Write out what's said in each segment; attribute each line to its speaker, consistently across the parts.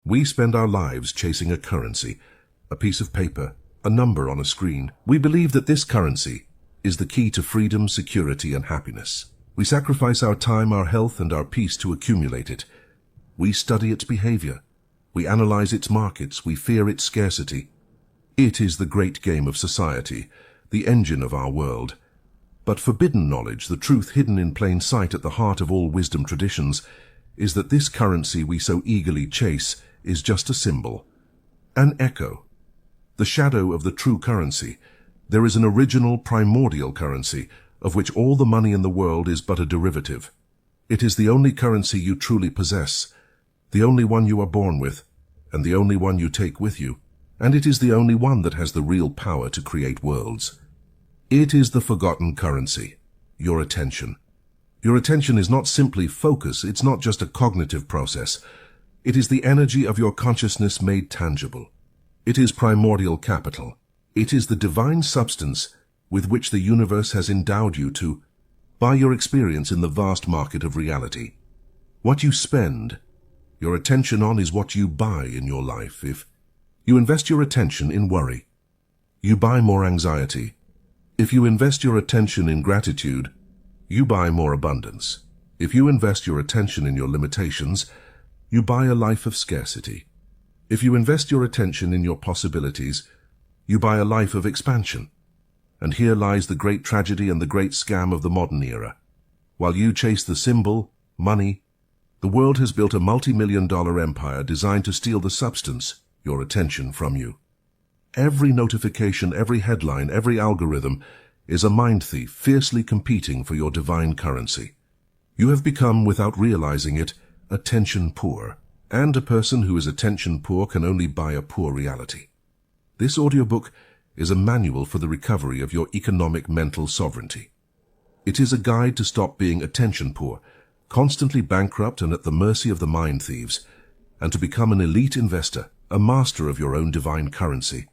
Speaker 1: We spend our lives chasing a currency, a piece of paper, a number on a screen. We believe that this currency is the key to freedom, security, and happiness. We sacrifice our time, our health, and our peace to accumulate it. We study its behavior. We analyze its markets. We fear its scarcity. It is the great game of society, the engine of our world. But forbidden knowledge, the truth hidden in plain sight at the heart of all wisdom traditions, is that this currency we so eagerly chase is just a symbol, an echo, the shadow of the true currency. There is an original, primordial currency, of which all the money in the world is but a derivative. It is the only currency you truly possess, the only one you are born with, and the only one you take with you, and it is the only one that has the real power to create worlds. It is the forgotten currency, your attention. Your attention is not simply focus, it's not just a cognitive process. It is the energy of your consciousness made tangible. It is primordial capital. It is the divine substance with which the universe has endowed you to buy your experience in the vast market of reality. What you spend your attention on is what you buy in your life. If you invest your attention in worry, you buy more anxiety. If you invest your attention in gratitude, you buy more abundance. If you invest your attention in your limitations, you buy a life of scarcity. If you invest your attention in your possibilities, you buy a life of expansion. And here lies the great tragedy and the great scam of the modern era. While you chase the symbol, money, the world has built a multi-million-dollar empire designed to steal the substance, your attention, from you. Every notification, every headline, every algorithm is a mind thief fiercely competing for your divine currency. You have become, without realizing it, attention poor, and a person who is attention poor can only buy a poor reality. This audiobook is a manual for the recovery of your economic mental sovereignty. It is a guide to stop being attention poor, constantly bankrupt and at the mercy of the mind thieves, and to become an elite investor, a master of your own divine currency.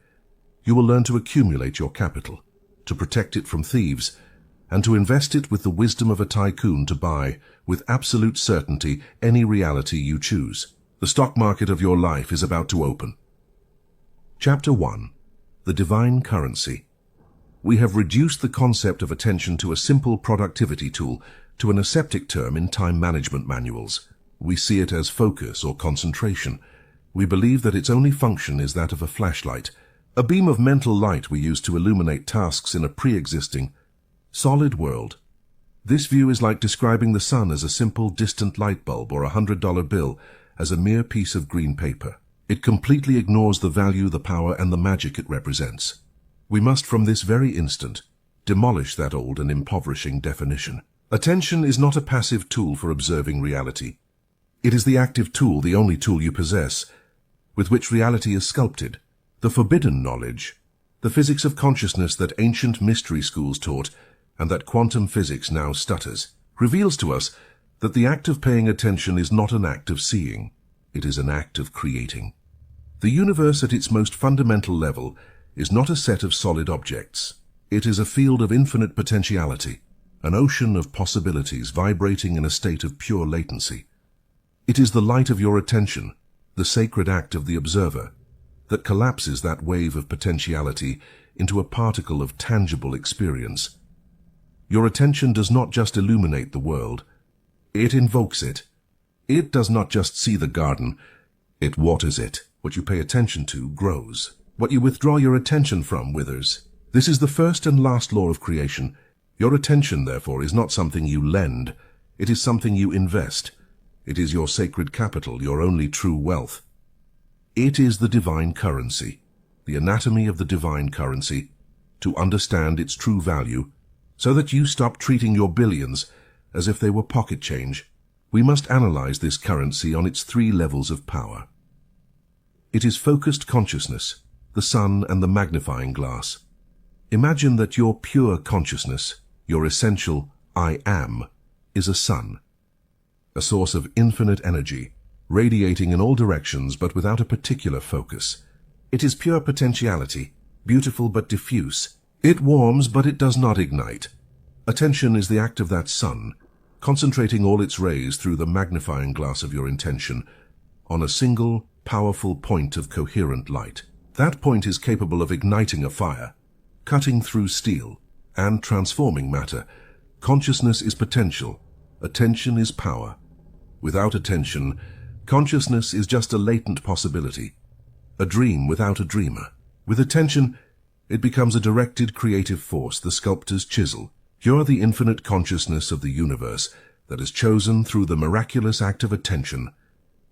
Speaker 1: You will learn to accumulate your capital, to protect it from thieves, and to invest it with the wisdom of a tycoon to buy, with absolute certainty, any reality you choose. The stock market of your life is about to open. Chapter 1. The Divine Currency. We have reduced the concept of attention to a simple productivity tool, to an aseptic term in time management manuals. We see it as focus or concentration. We believe that its only function is that of a flashlight, a beam of mental light we use to illuminate tasks in a pre-existing, solid world. This view is like describing the sun as a simple, distant light bulb or $100 bill as a mere piece of green paper. It completely ignores the value, the power, and the magic it represents. We must, from this very instant, demolish that old and impoverishing definition. Attention is not a passive tool for observing reality. It is the active tool, the only tool you possess, with which reality is sculpted. The forbidden knowledge, the physics of consciousness that ancient mystery schools taught and that quantum physics now stutters, reveals to us that the act of paying attention is not an act of seeing. It is an act of creating. The universe at its most fundamental level is not a set of solid objects. It is a field of infinite potentiality, an ocean of possibilities vibrating in a state of pure latency. It is the light of your attention, the sacred act of the observer, that collapses that wave of potentiality into a particle of tangible experience. Your attention does not just illuminate the world, it invokes it. It does not just see the garden, it waters it. What you pay attention to grows. What you withdraw your attention from withers. This is the first and last law of creation. Your attention, therefore, is not something you lend. It is something you invest. It is your sacred capital, your only true wealth. It is the divine currency, the anatomy of the divine currency, to understand its true value, so that you stop treating your billions as if they were pocket change. We must analyze this currency on its 3 levels of power. It is focused consciousness, the sun and the magnifying glass. Imagine that your pure consciousness, your essential I am, is a sun, a source of infinite energy, radiating in all directions but without a particular focus. It is pure potentiality, beautiful but diffuse. It warms but it does not ignite. Attention is the act of that sun, concentrating all its rays through the magnifying glass of your intention on a single, powerful point of coherent light. That point is capable of igniting a fire, cutting through steel, and transforming matter. Consciousness is potential. Attention is power. Without attention, consciousness is just a latent possibility, a dream without a dreamer. With attention, it becomes a directed creative force, the sculptor's chisel. You are the infinite consciousness of the universe that has chosen, through the miraculous act of attention,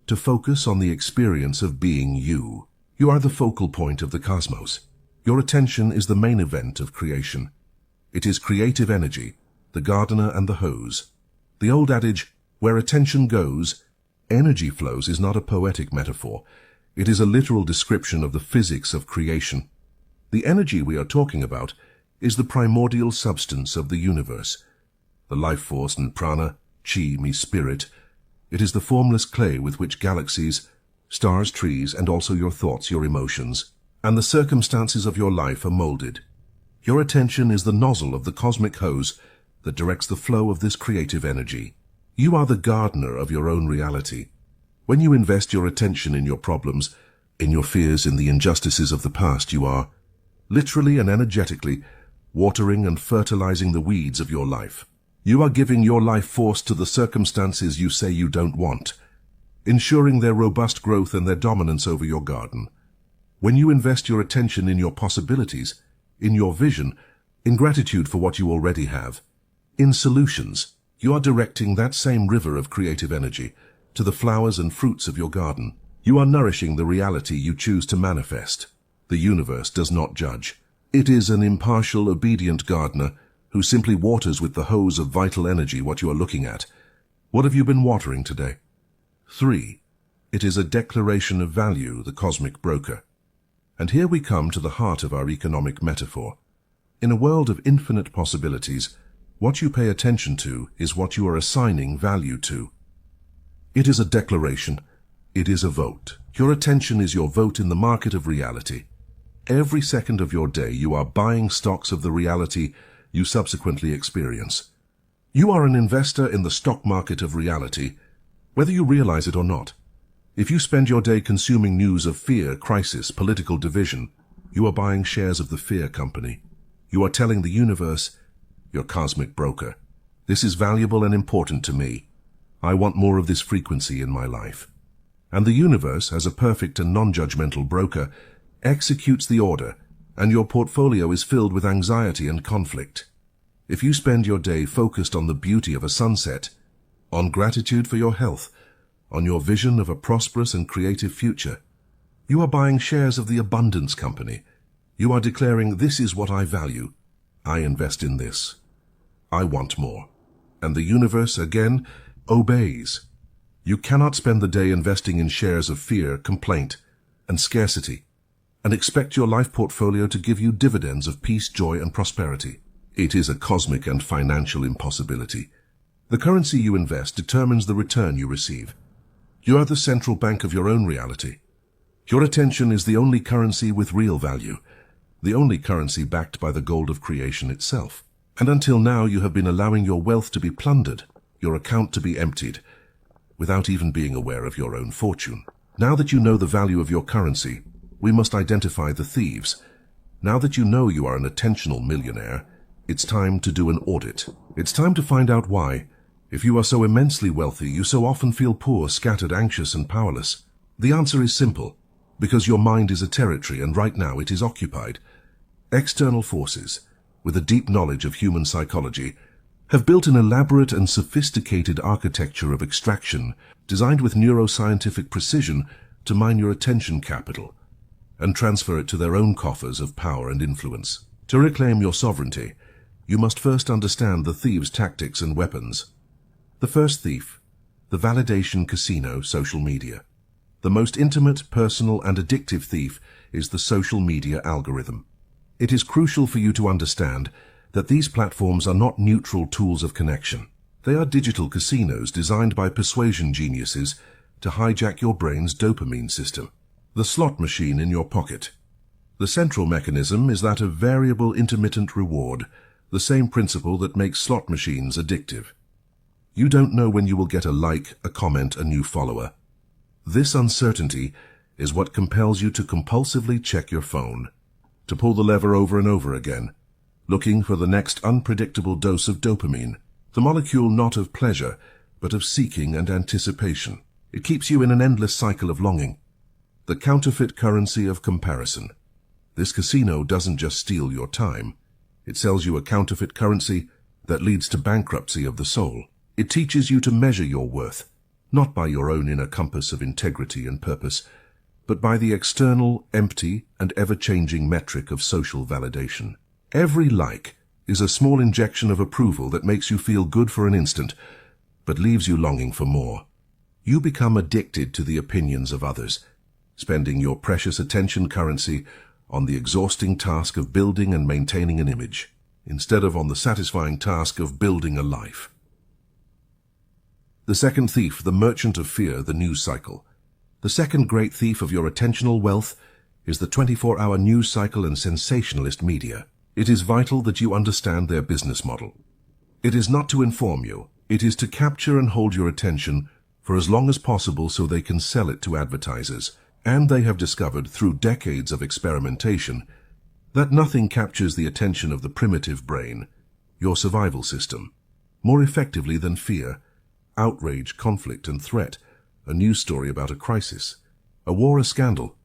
Speaker 1: to focus on the experience of being you. You are the focal point of the cosmos. Your attention is the main event of creation. It is creative energy, the gardener and the hose. The old adage, where attention goes, energy flows, is not a poetic metaphor. It is a literal description of the physics of creation. The energy we are talking about is the primordial substance of the universe. The life force and prana, chi, spirit. It is the formless clay with which galaxies, stars, trees, and also your thoughts, your emotions, and the circumstances of your life are molded. Your attention is the nozzle of the cosmic hose that directs the flow of this creative energy. You are the gardener of your own reality. When you invest your attention in your problems, in your fears, in the injustices of the past, you are, literally and energetically, watering and fertilizing the weeds of your life. You are giving your life force to the circumstances you say you don't want, ensuring their robust growth and their dominance over your garden. When you invest your attention in your possibilities, in your vision, in gratitude for what you already have, in solutions, you are directing that same river of creative energy to the flowers and fruits of your garden. You are nourishing the reality you choose to manifest. The universe does not judge. It is an impartial, obedient gardener who simply waters with the hose of vital energy what you are looking at. What have you been watering today? 3. It is a declaration of value, the cosmic broker. And here we come to the heart of our economic metaphor. In a world of infinite possibilities, what you pay attention to is what you are assigning value to. It is a declaration. It is a vote. Your attention is your vote in the market of reality. Every second of your day you are buying stocks of the reality you subsequently experience. You are an investor in the stock market of reality, whether you realize it or not. If you spend your day consuming news of fear, crisis, political division, you are buying shares of the fear company. You are telling the universe, your cosmic broker, this is valuable and important to me. I want more of this frequency in my life. And the universe, as a perfect and non-judgmental broker, executes the order, and your portfolio is filled with anxiety and conflict. If you spend your day focused on the beauty of a sunset, on gratitude for your health, on your vision of a prosperous and creative future, you are buying shares of the abundance company. You are declaring, this is what I value. I invest in this. I want more. And the universe, again, obeys. You cannot spend the day investing in shares of fear, complaint, and scarcity, and expect your life portfolio to give you dividends of peace, joy, and prosperity. It is a cosmic and financial impossibility. The currency you invest determines the return you receive. You are the central bank of your own reality. Your attention is the only currency with real value, the only currency backed by the gold of creation itself. And until now you have been allowing your wealth to be plundered, your account to be emptied, without even being aware of your own fortune. Now that you know the value of your currency, we must identify the thieves. Now that you know you are an attentional millionaire, it's time to do an audit. It's time to find out why, if you are so immensely wealthy, you so often feel poor, scattered, anxious, and powerless. The answer is simple, because your mind is a territory and right now it is occupied. External forces, with a deep knowledge of human psychology, have built an elaborate and sophisticated architecture of extraction designed with neuroscientific precision to mine your attention capital and transfer it to their own coffers of power and influence. To reclaim your sovereignty, you must first understand the thieves' tactics and weapons. The first thief, the validation casino, social media. The most intimate, personal, and addictive thief is the social media algorithm. It is crucial for you to understand that these platforms are not neutral tools of connection. They are digital casinos designed by persuasion geniuses to hijack your brain's dopamine system, the slot machine in your pocket. The central mechanism is that of variable intermittent reward, the same principle that makes slot machines addictive. You don't know when you will get a like, a comment, a new follower. This uncertainty is what compels you to compulsively check your phone, to pull the lever over and over again, looking for the next unpredictable dose of dopamine, the molecule not of pleasure, but of seeking and anticipation. It keeps you in an endless cycle of longing. The counterfeit currency of comparison. This casino doesn't just steal your time. It sells you a counterfeit currency that leads to bankruptcy of the soul. It teaches you to measure your worth, not by your own inner compass of integrity and purpose, but by the external, empty, and ever-changing metric of social validation. Every like is a small injection of approval that makes you feel good for an instant, but leaves you longing for more. You become addicted to the opinions of others, spending your precious attention currency on the exhausting task of building and maintaining an image, instead of on the satisfying task of building a life. The second thief, the merchant of fear, the news cycle. The second great thief of your attentional wealth is the 24-hour news cycle and sensationalist media. It is vital that you understand their business model. It is not to inform you. It is to capture and hold your attention for as long as possible so they can sell it to advertisers. And they have discovered through decades of experimentation that nothing captures the attention of the primitive brain, your survival system, more effectively than fear, outrage, conflict, and threat, a news story about a crisis, a war, a scandal,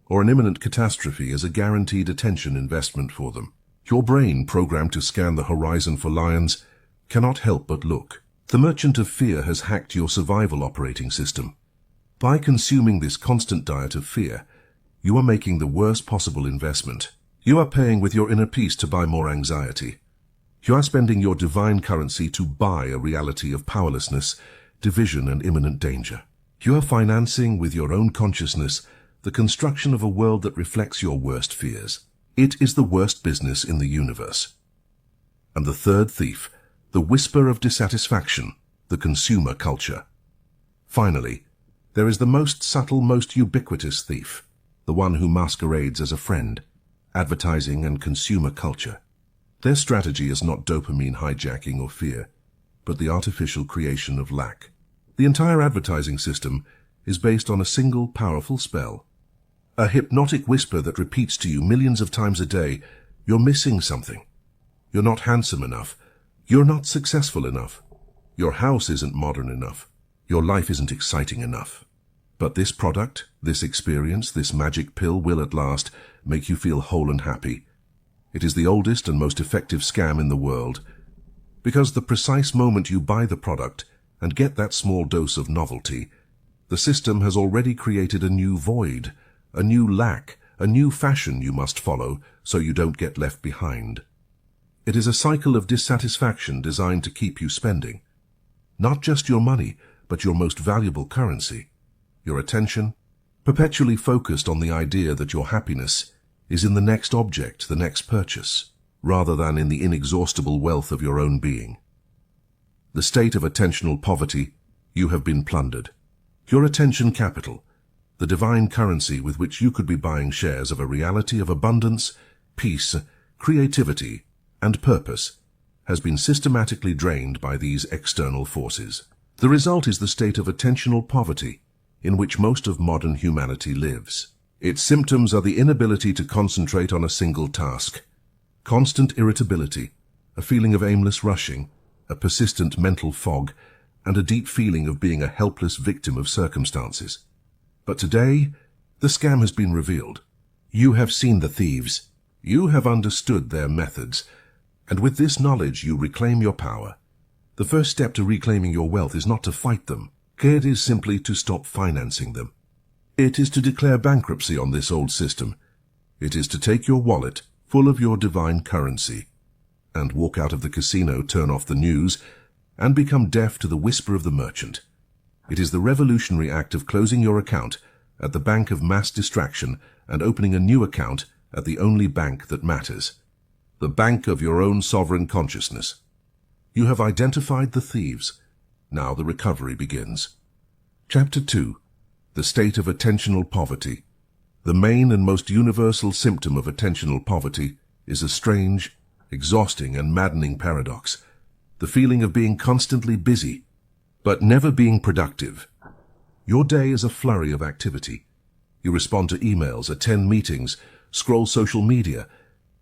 Speaker 1: or an imminent catastrophe is a guaranteed attention investment for them. Your brain, programmed to scan the horizon for lions, cannot help but look. The merchant of fear has hacked your survival operating system. By consuming this constant diet of fear, you are making the worst possible investment. You are paying with your inner peace to buy more anxiety. You are spending your divine currency to buy a reality of powerlessness, division, and imminent danger. You are financing with your own consciousness the construction of a world that reflects your worst fears. It is the worst business in the universe. And the third thief, the whisper of dissatisfaction, the consumer culture. Finally, there is the most subtle, most ubiquitous thief, the one who masquerades as a friend, advertising and consumer culture. Their strategy is not dopamine hijacking or fear, but the artificial creation of lack. The entire advertising system is based on a single powerful spell, a hypnotic whisper that repeats to you millions of times a day, you're missing something. You're not handsome enough. You're not successful enough. Your house isn't modern enough. Your life isn't exciting enough. But this product, this experience, this magic pill will at last make you feel whole and happy. It is the oldest and most effective scam in the world, because the precise moment you buy the product and get that small dose of novelty, the system has already created a new void, a new lack, a new fashion you must follow so you don't get left behind. It is a cycle of dissatisfaction designed to keep you spending, not just your money, but your most valuable currency, your attention, perpetually focused on the idea that your happiness is in the next object, the next purchase, rather than in the inexhaustible wealth of your own being. The state of attentional poverty, you have been plundered. Your attention capital, the divine currency with which you could be buying shares of a reality of abundance, peace, creativity, and purpose, has been systematically drained by these external forces. The result is the state of attentional poverty in which most of modern humanity lives. Its symptoms are the inability to concentrate on a single task, constant irritability, a feeling of aimless rushing, a persistent mental fog, and a deep feeling of being a helpless victim of circumstances. But today, the scam has been revealed. You have seen the thieves. You have understood their methods. And with this knowledge, you reclaim your power. The first step to reclaiming your wealth is not to fight them. It is simply to stop financing them. It is to declare bankruptcy on this old system. It is to take your wallet, full of your divine currency, and walk out of the casino, turn off the news, and become deaf to the whisper of the merchant. It is the revolutionary act of closing your account at the bank of mass distraction and opening a new account at the only bank that matters, the bank of your own sovereign consciousness. You have identified the thieves. Now the recovery begins. Chapter 2. The state of attentional poverty. The main and most universal symptom of attentional poverty is a strange, exhausting, and maddening paradox, the feeling of being constantly busy, but never being productive. Your day is a flurry of activity. You respond to emails, attend meetings, scroll social media,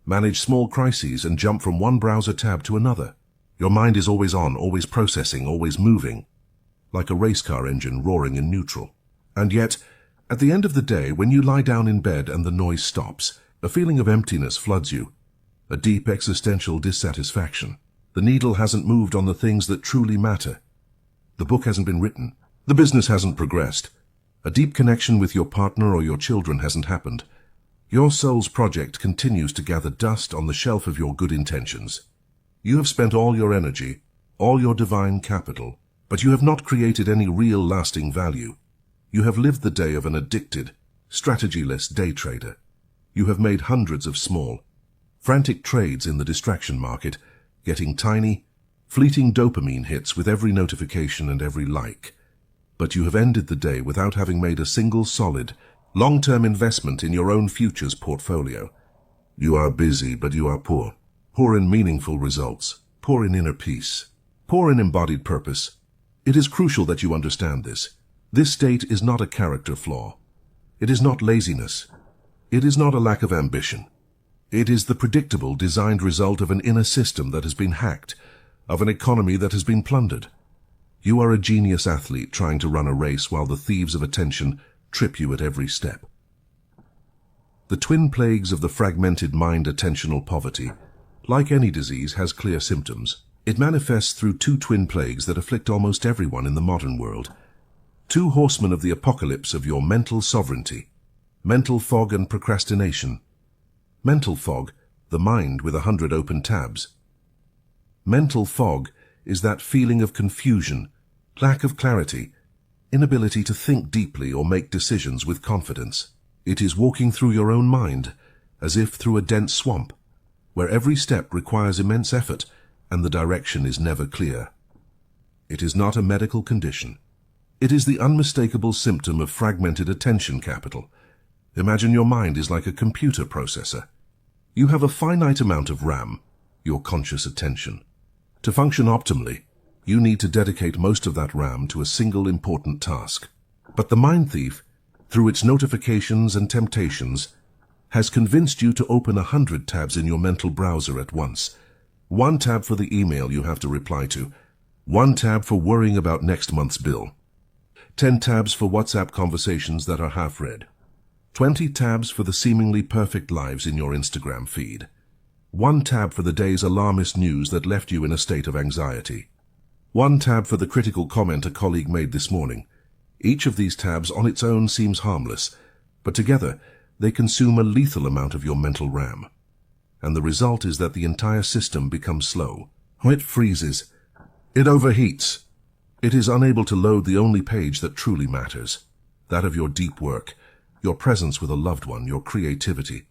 Speaker 1: manage small crises, and jump from one browser tab to another. Your mind is always on, always processing, always moving, like a race car engine roaring in neutral. And yet, at the end of the day, when you lie down in bed and the noise stops, a feeling of emptiness floods you, a deep existential dissatisfaction. The needle hasn't moved on the things that truly matter. The book hasn't been written. The business hasn't progressed. A deep connection with your partner or your children hasn't happened. Your soul's project continues to gather dust on the shelf of your good intentions. You have spent all your energy, all your divine capital, but you have not created any real lasting value. You have lived the day of an addicted, strategyless day trader. You have made hundreds of small, frantic trades in the distraction market, getting tiny, fleeting dopamine hits with every notification and every like. But you have ended the day without having made a single solid, long-term investment in your own future's portfolio. You are busy, but you are poor. Poor in meaningful results, poor in inner peace, poor in embodied purpose. It is crucial that you understand this. This state is not a character flaw. It is not laziness. It is not a lack of ambition. It is the predictable, designed result of an inner system that has been hacked, of an economy that has been plundered. You are a genius athlete trying to run a race while the thieves of attention trip you at every step. The twin plagues of the fragmented mind attentional poverty, like any disease, has clear symptoms. It manifests through two twin plagues that afflict almost everyone in the modern world. Two horsemen of the apocalypse of your mental sovereignty. Mental fog and procrastination. Mental fog, the mind with 100 open tabs. Mental fog is that feeling of confusion, lack of clarity, inability to think deeply or make decisions with confidence. It is walking through your own mind, as if through a dense swamp, where every step requires immense effort and the direction is never clear. It is not a medical condition. It is the unmistakable symptom of fragmented attention capital. Imagine your mind is like a computer processor. You have a finite amount of RAM, your conscious attention. To function optimally, you need to dedicate most of that RAM to a single important task. But the mind thief, through its notifications and temptations, has convinced you to open 100 tabs in your mental browser at once. One tab for the email you have to reply to, one tab for worrying about next month's bill, 10 tabs for WhatsApp conversations that are half read, 20 tabs for the seemingly perfect lives in your Instagram feed, one tab for the day's alarmist news that left you in a state of anxiety, one tab for the critical comment a colleague made this morning. Each of these tabs on its own seems harmless, but together they consume a lethal amount of your mental RAM. And the result is that the entire system becomes slow. It freezes. It overheats. It is unable to load the only page that truly matters, that of your deep work, your presence with a loved one, your creativity.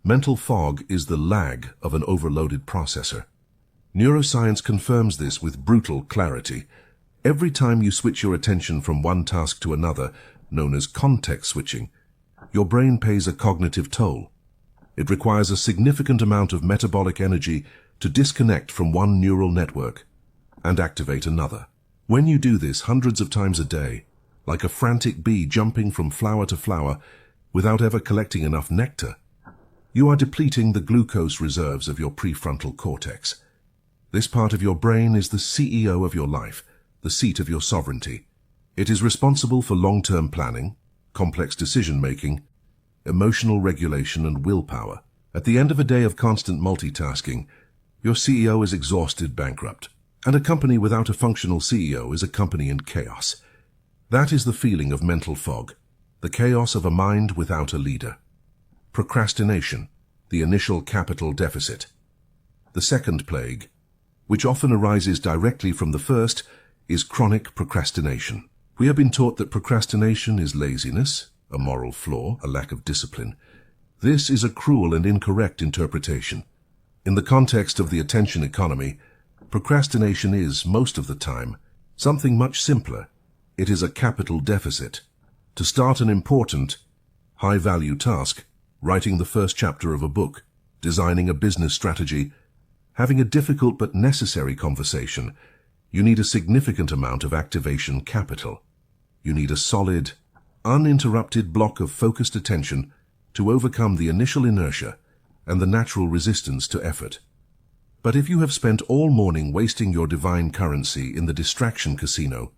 Speaker 1: Mental fog is the lag of an overloaded processor. Neuroscience confirms this with brutal clarity. Every time you switch your attention from one task to another, known as context switching, your brain pays a cognitive toll. It requires a significant amount of metabolic energy to disconnect from one neural network and activate another. When you do this hundreds of times a day, like a frantic bee jumping from flower to flower without ever collecting enough nectar, you are depleting the glucose reserves of your prefrontal cortex. This part of your brain is the CEO of your life, the seat of your sovereignty. It is responsible for long-term planning, complex decision-making, emotional regulation, and willpower. At the end of a day of constant multitasking, your CEO is exhausted, bankrupt. And a company without a functional CEO is a company in chaos. That is the feeling of mental fog, the chaos of a mind without a leader. Procrastination, the initial capital deficit. The second plague, which often arises directly from the first, is chronic procrastination. We have been taught that procrastination is laziness, a moral flaw, a lack of discipline. This is a cruel and incorrect interpretation. In the context of the attention economy, procrastination is, most of the time, something much simpler. It is a capital deficit. To start an important, high-value task, writing the first chapter of a book, designing a business strategy, having a difficult but necessary conversation, you need a significant amount of activation capital. You need a solid, uninterrupted block of focused attention to overcome the initial inertia and the natural resistance to effort. But if you have spent all morning wasting your divine currency in the distraction casino,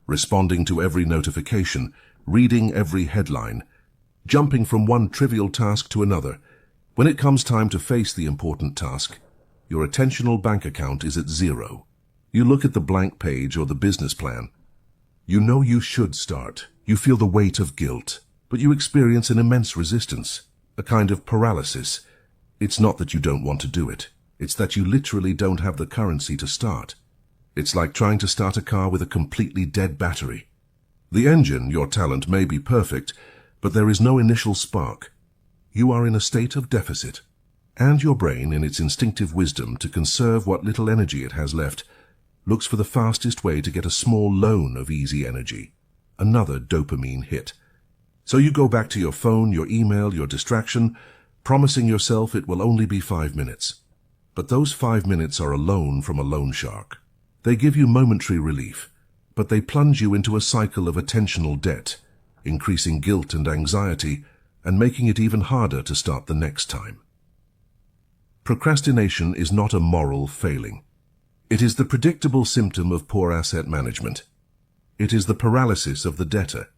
Speaker 1: responding to every notification, reading every headline, jumping from one trivial task to another, when it comes time to face the important task, your attentional bank account is at zero. You look at the blank page or the business plan. You know you should start. You feel the weight of guilt, but you experience an immense resistance, a kind of paralysis. It's not that you don't want to do it. It's that you literally don't have the currency to start. It's like trying to start a car with a completely dead battery. The engine, your talent, may be perfect, but there is no initial spark. You are in a state of deficit, and your brain, in its instinctive wisdom to conserve what little energy it has left, looks for the fastest way to get a small loan of easy energy, another dopamine hit. So you go back to your phone, your email, your distraction, promising yourself it will only be 5 minutes. But those 5 minutes are a loan from a loan shark. They give you momentary relief, but they plunge you into a cycle of attentional debt, increasing guilt and anxiety, and making it even harder to start the next time. Procrastination is not a moral failing. It is the predictable symptom of poor asset management. It is the paralysis of the debtor.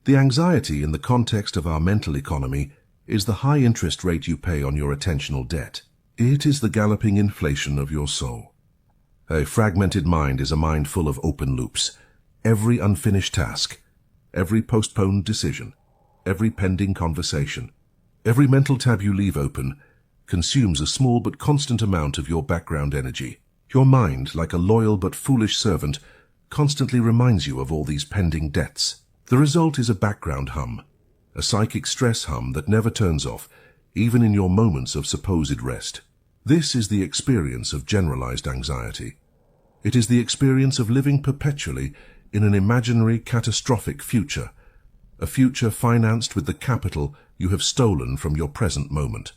Speaker 1: The anxiety in the context of our mental economy is the high interest rate you pay on your attentional debt. It is the galloping inflation of your soul. A fragmented mind is a mind full of open loops. Every unfinished task, every postponed decision, every pending conversation, every mental tab you leave open consumes a small but constant amount of your background energy. Your mind, like a loyal but foolish servant, constantly reminds you of all these pending debts. The result is a background hum, a psychic stress hum that never turns off, even in your moments of supposed rest. This is the experience of generalized anxiety. It is the experience of living perpetually in an imaginary catastrophic future, a future financed with the capital you have stolen from your present moment.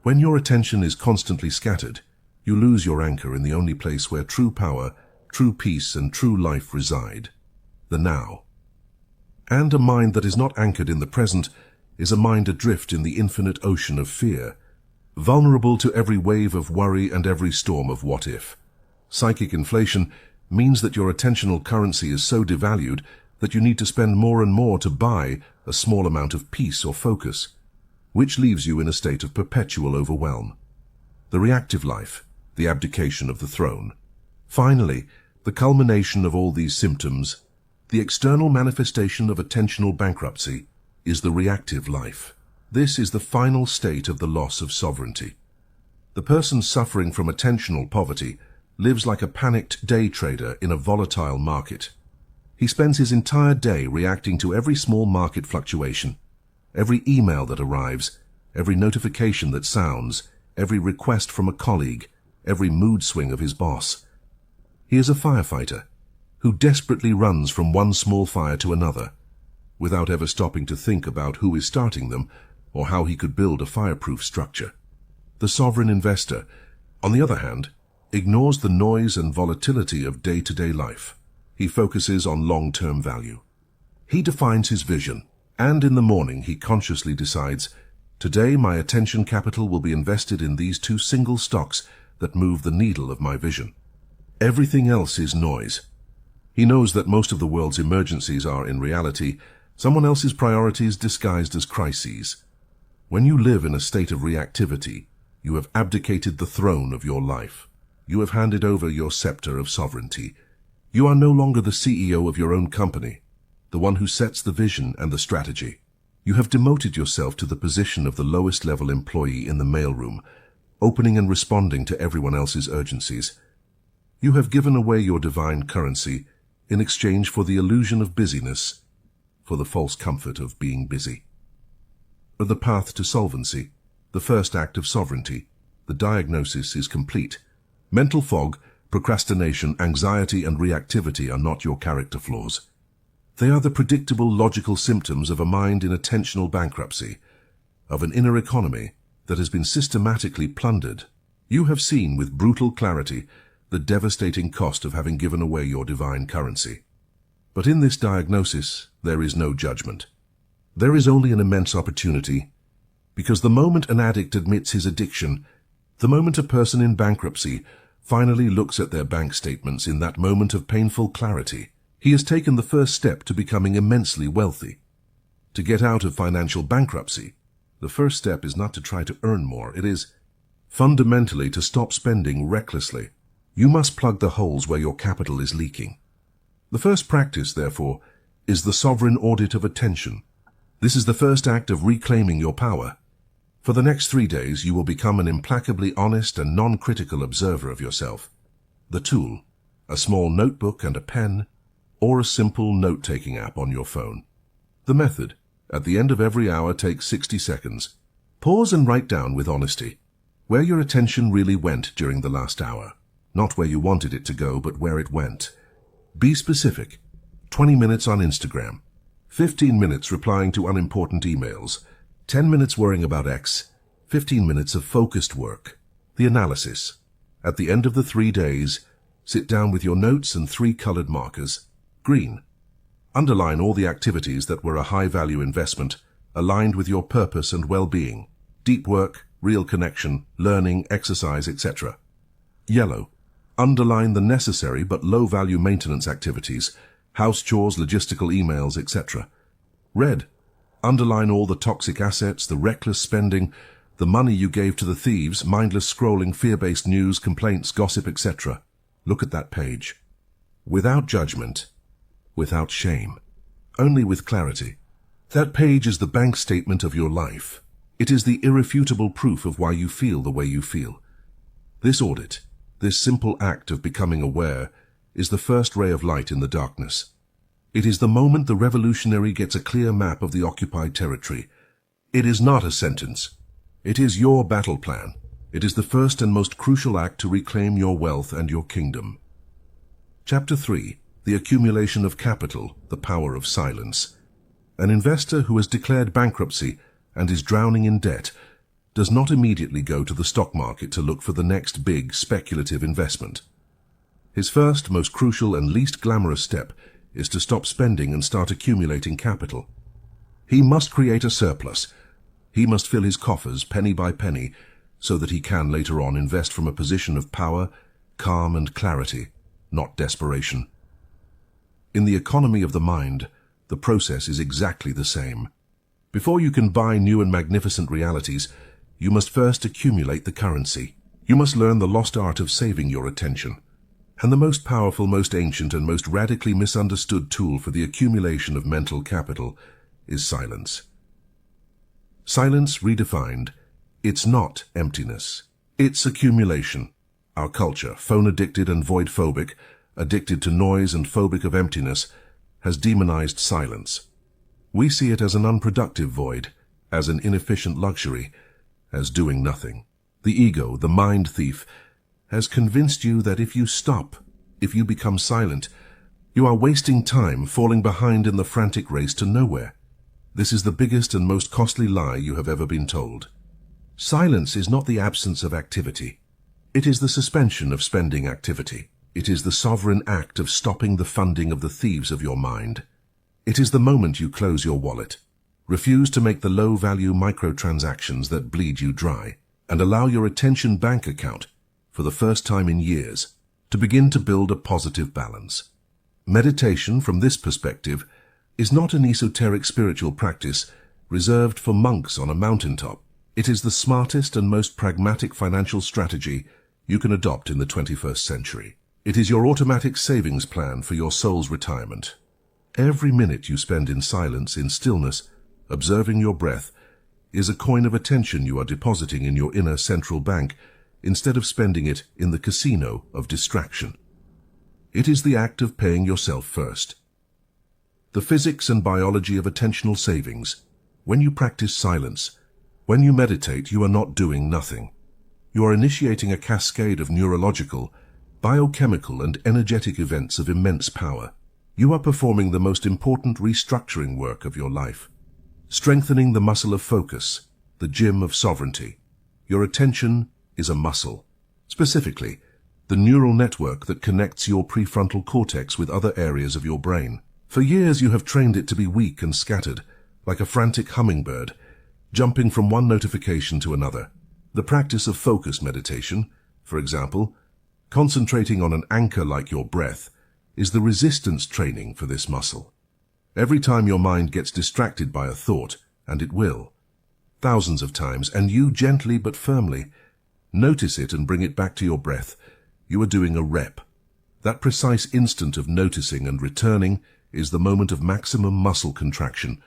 Speaker 1: When your attention is constantly scattered, you lose your anchor in the only place where true power, true peace, and true life reside, the now. And a mind that is not anchored in the present is a mind adrift in the infinite ocean of fear, vulnerable to every wave of worry and every storm of what if. Psychic inflation means that your attentional currency is so devalued that you need to spend more and more to buy a small amount of peace or focus, which leaves you in a state of perpetual overwhelm. The reactive life, the abdication of the throne. Finally, the culmination of all these symptoms, the external manifestation of attentional bankruptcy, is the reactive life. This is the final state of the loss of sovereignty. The person suffering from attentional poverty lives like a panicked day trader in a volatile market. He spends his entire day reacting to every small market fluctuation, every email that arrives, every notification that sounds, every request from a colleague, every mood swing of his boss. He is a firefighter who desperately runs from one small fire to another, without ever stopping to think about who is starting them or how he could build a fireproof structure. The sovereign investor, on the other hand, ignores the noise and volatility of day-to-day life. He focuses on long-term value. He defines his vision, and in the morning he consciously decides, today my attention capital will be invested in these 2 single stocks that move the needle of my vision. Everything else is noise. He knows that most of the world's emergencies are, in reality, someone else's priorities disguised as crises. When you live in a state of reactivity, you have abdicated the throne of your life. You have handed over your scepter of sovereignty. You are no longer the CEO of your own company, the one who sets the vision and the strategy. You have demoted yourself to the position of the lowest level employee in the mailroom, opening and responding to everyone else's urgencies. You have given away your divine currency in exchange for the illusion of busyness, for the false comfort of being busy. The path to solvency, the first act of sovereignty, the diagnosis is complete. Mental fog, procrastination, anxiety, and reactivity are not your character flaws. They are the predictable logical symptoms of a mind in attentional bankruptcy, of an inner economy that has been systematically plundered. You have seen with brutal clarity the devastating cost of having given away your divine currency. But in this diagnosis, there is no judgment. There is only an immense opportunity, because the moment an addict admits his addiction, the moment a person in bankruptcy finally looks at their bank statements in that moment of painful clarity, he has taken the first step to becoming immensely wealthy. To get out of financial bankruptcy, the first step is not to try to earn more. It is fundamentally to stop spending recklessly. You must plug the holes where your capital is leaking. The first practice, therefore, is the sovereign audit of attention. This is the first act of reclaiming your power. For the next 3 days, you will become an implacably honest and non-critical observer of yourself. The tool, a small notebook and a pen, or a simple note-taking app on your phone. The method, at the end of every hour, take 60 seconds. Pause and write down with honesty where your attention really went during the last hour. Not where you wanted it to go, but where it went. Be specific. 20 minutes on Instagram, 15 minutes replying to unimportant emails, 10 minutes worrying about X, 15 minutes of focused work. The analysis. At the end of the 3 days, sit down with your notes and 3 colored markers. Green. Underline all the activities that were a high-value investment, aligned with your purpose and well-being. Deep work, real connection, learning, exercise, etc. Yellow. Underline the necessary but low-value maintenance activities, house chores, logistical emails, etc. Red. Underline all the toxic assets, the reckless spending, the money you gave to the thieves, mindless scrolling, fear-based news, complaints, gossip, etc. Look at that page. Without judgment, without shame, only with clarity. That page is the bank statement of your life. It is the irrefutable proof of why you feel the way you feel. This audit, this simple act of becoming aware, is the first ray of light in the darkness. It is the moment the revolutionary gets a clear map of the occupied territory. It is not a sentence. It is your battle plan. It is the first and most crucial act to reclaim your wealth and your kingdom. Chapter 3. The accumulation of capital, the power of silence. An investor who has declared bankruptcy and is drowning in debt does not immediately go to the stock market to look for the next big speculative investment. His first, most crucial and least glamorous step is to stop spending and start accumulating capital. He must create a surplus. He must fill his coffers penny by penny so that he can later on invest from a position of power, calm and clarity, not desperation. In the economy of the mind, the process is exactly the same. Before you can buy new and magnificent realities, you must first accumulate the currency. You must learn the lost art of saving your attention. And the most powerful, most ancient, and most radically misunderstood tool for the accumulation of mental capital is silence. Silence redefined. It's not emptiness. It's accumulation. Our culture, phone-addicted and void-phobic, addicted to noise and phobic of emptiness, has demonized silence. We see it as an unproductive void, as an inefficient luxury, as doing nothing. The ego, the mind thief, has convinced you that if you stop, if you become silent, you are wasting time, falling behind in the frantic race to nowhere. This is the biggest and most costly lie you have ever been told. Silence is not the absence of activity. It is the suspension of spending activity. It is the sovereign act of stopping the funding of the thieves of your mind. It is the moment you close your wallet, refuse to make the low-value microtransactions that bleed you dry, and allow your attention bank account, for the first time in years, to begin to build a positive balance. Meditation, from this perspective, is not an esoteric spiritual practice reserved for monks on a mountaintop. It is the smartest and most pragmatic financial strategy you can adopt in the 21st century. It is your automatic savings plan for your soul's retirement. Every minute you spend in silence, in stillness, observing your breath, is a coin of attention you are depositing in your inner central bank instead of spending it in the casino of distraction. It is the act of paying yourself first. The physics and biology of attentional savings. When you practice silence, when you meditate, you are not doing nothing. You are initiating a cascade of neurological, biochemical and energetic events of immense power. You are performing the most important restructuring work of your life, strengthening the muscle of focus, the gym of sovereignty. Your attention is a muscle. Specifically, the neural network that connects your prefrontal cortex with other areas of your brain. For years you have trained it to be weak and scattered, like a frantic hummingbird, jumping from one notification to another. The practice of focus meditation, for example, concentrating on an anchor like your breath, is the resistance training for this muscle. Every time your mind gets distracted by a thought, and it will, thousands of times, and you gently but firmly notice it and bring it back to your breath, you are doing a rep. That precise instant of noticing and returning is the moment of maximum muscle contraction.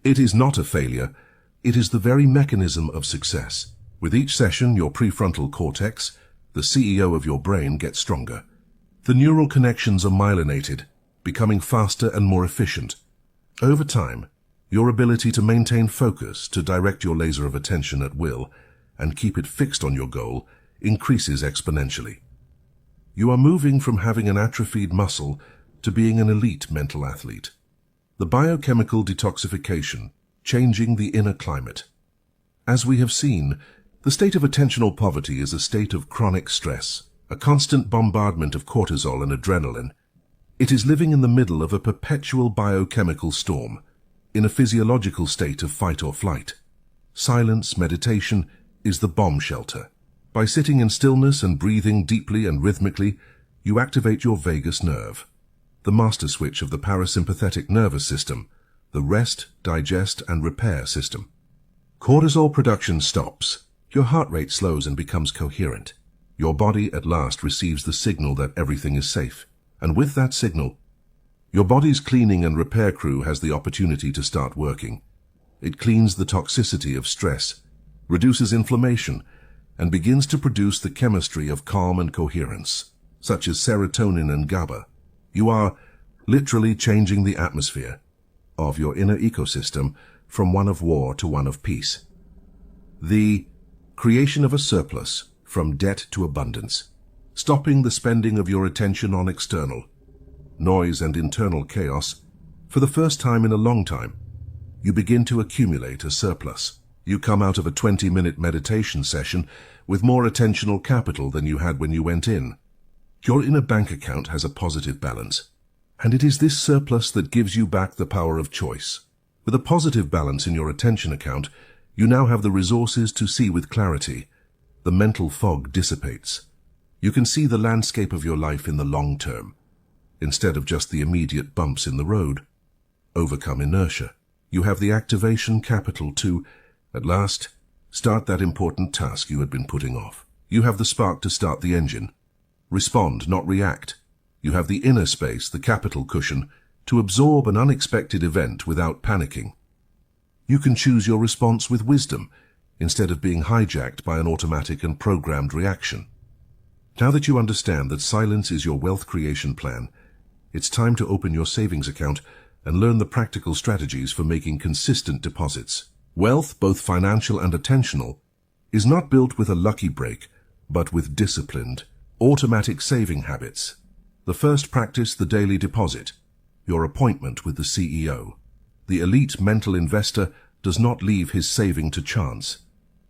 Speaker 1: It is not a failure, it is the very mechanism of success. With each session, your prefrontal cortex, the CEO of your brain, gets stronger. The neural connections are myelinated, becoming faster and more efficient. Over time, your ability to maintain focus, to direct your laser of attention at will, and keep it fixed on your goal, increases exponentially. You are moving from having an atrophied muscle to being an elite mental athlete. The biochemical detoxification, changing the inner climate. As we have seen, the state of attentional poverty is a state of chronic stress, a constant bombardment of cortisol and adrenaline. It is living in the middle of a perpetual biochemical storm, in a physiological state of fight or flight. Silence, meditation, is the bomb shelter. By sitting in stillness and breathing deeply and rhythmically, you activate your vagus nerve, the master switch of the parasympathetic nervous system, the rest, digest, and repair system. Cortisol production stops. Your heart rate slows and becomes coherent. Your body at last receives the signal that everything is safe. And with that signal, your body's cleaning and repair crew has the opportunity to start working. It cleans the toxicity of stress, reduces inflammation, and begins to produce the chemistry of calm and coherence, such as serotonin and GABA. You are literally changing the atmosphere of your inner ecosystem from one of war to one of peace. The creation of a surplus from debt to abundance, stopping the spending of your attention on external noise and internal chaos. For the first time in a long time, you begin to accumulate a surplus. You come out of a 20-minute meditation session with more attentional capital than you had when you went in. Your inner bank account has a positive balance, and it is this surplus that gives you back the power of choice. With a positive balance in your attention account, you now have the resources to see with clarity. The mental fog dissipates. You can see the landscape of your life in the long term, instead of just the immediate bumps in the road. Overcome inertia. You have the activation capital to, at last, start that important task you had been putting off. You have the spark to start the engine. Respond, not react. You have the inner space, the capital cushion, to absorb an unexpected event without panicking. You can choose your response with wisdom, instead of being hijacked by an automatic and programmed reaction. Now that you understand that silence is your wealth creation plan, it's time to open your savings account and learn the practical strategies for making consistent deposits. Wealth, both financial and attentional, is not built with a lucky break, but with disciplined, automatic saving habits. The first practice, the daily deposit, your appointment with the CEO. The elite mental investor does not leave his saving to chance.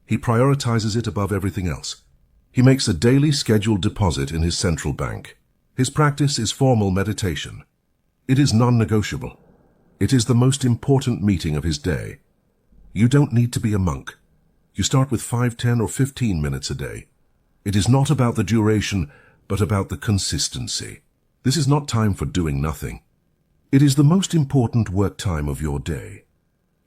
Speaker 1: He prioritizes it above everything else. He makes a daily scheduled deposit in his central bank. His practice is formal meditation. It is non-negotiable. It is the most important meeting of his day. You don't need to be a monk. You start with 5, 10, or 15 minutes a day. It is not about the duration, but about the consistency. This is not time for doing nothing. It is the most important work time of your day.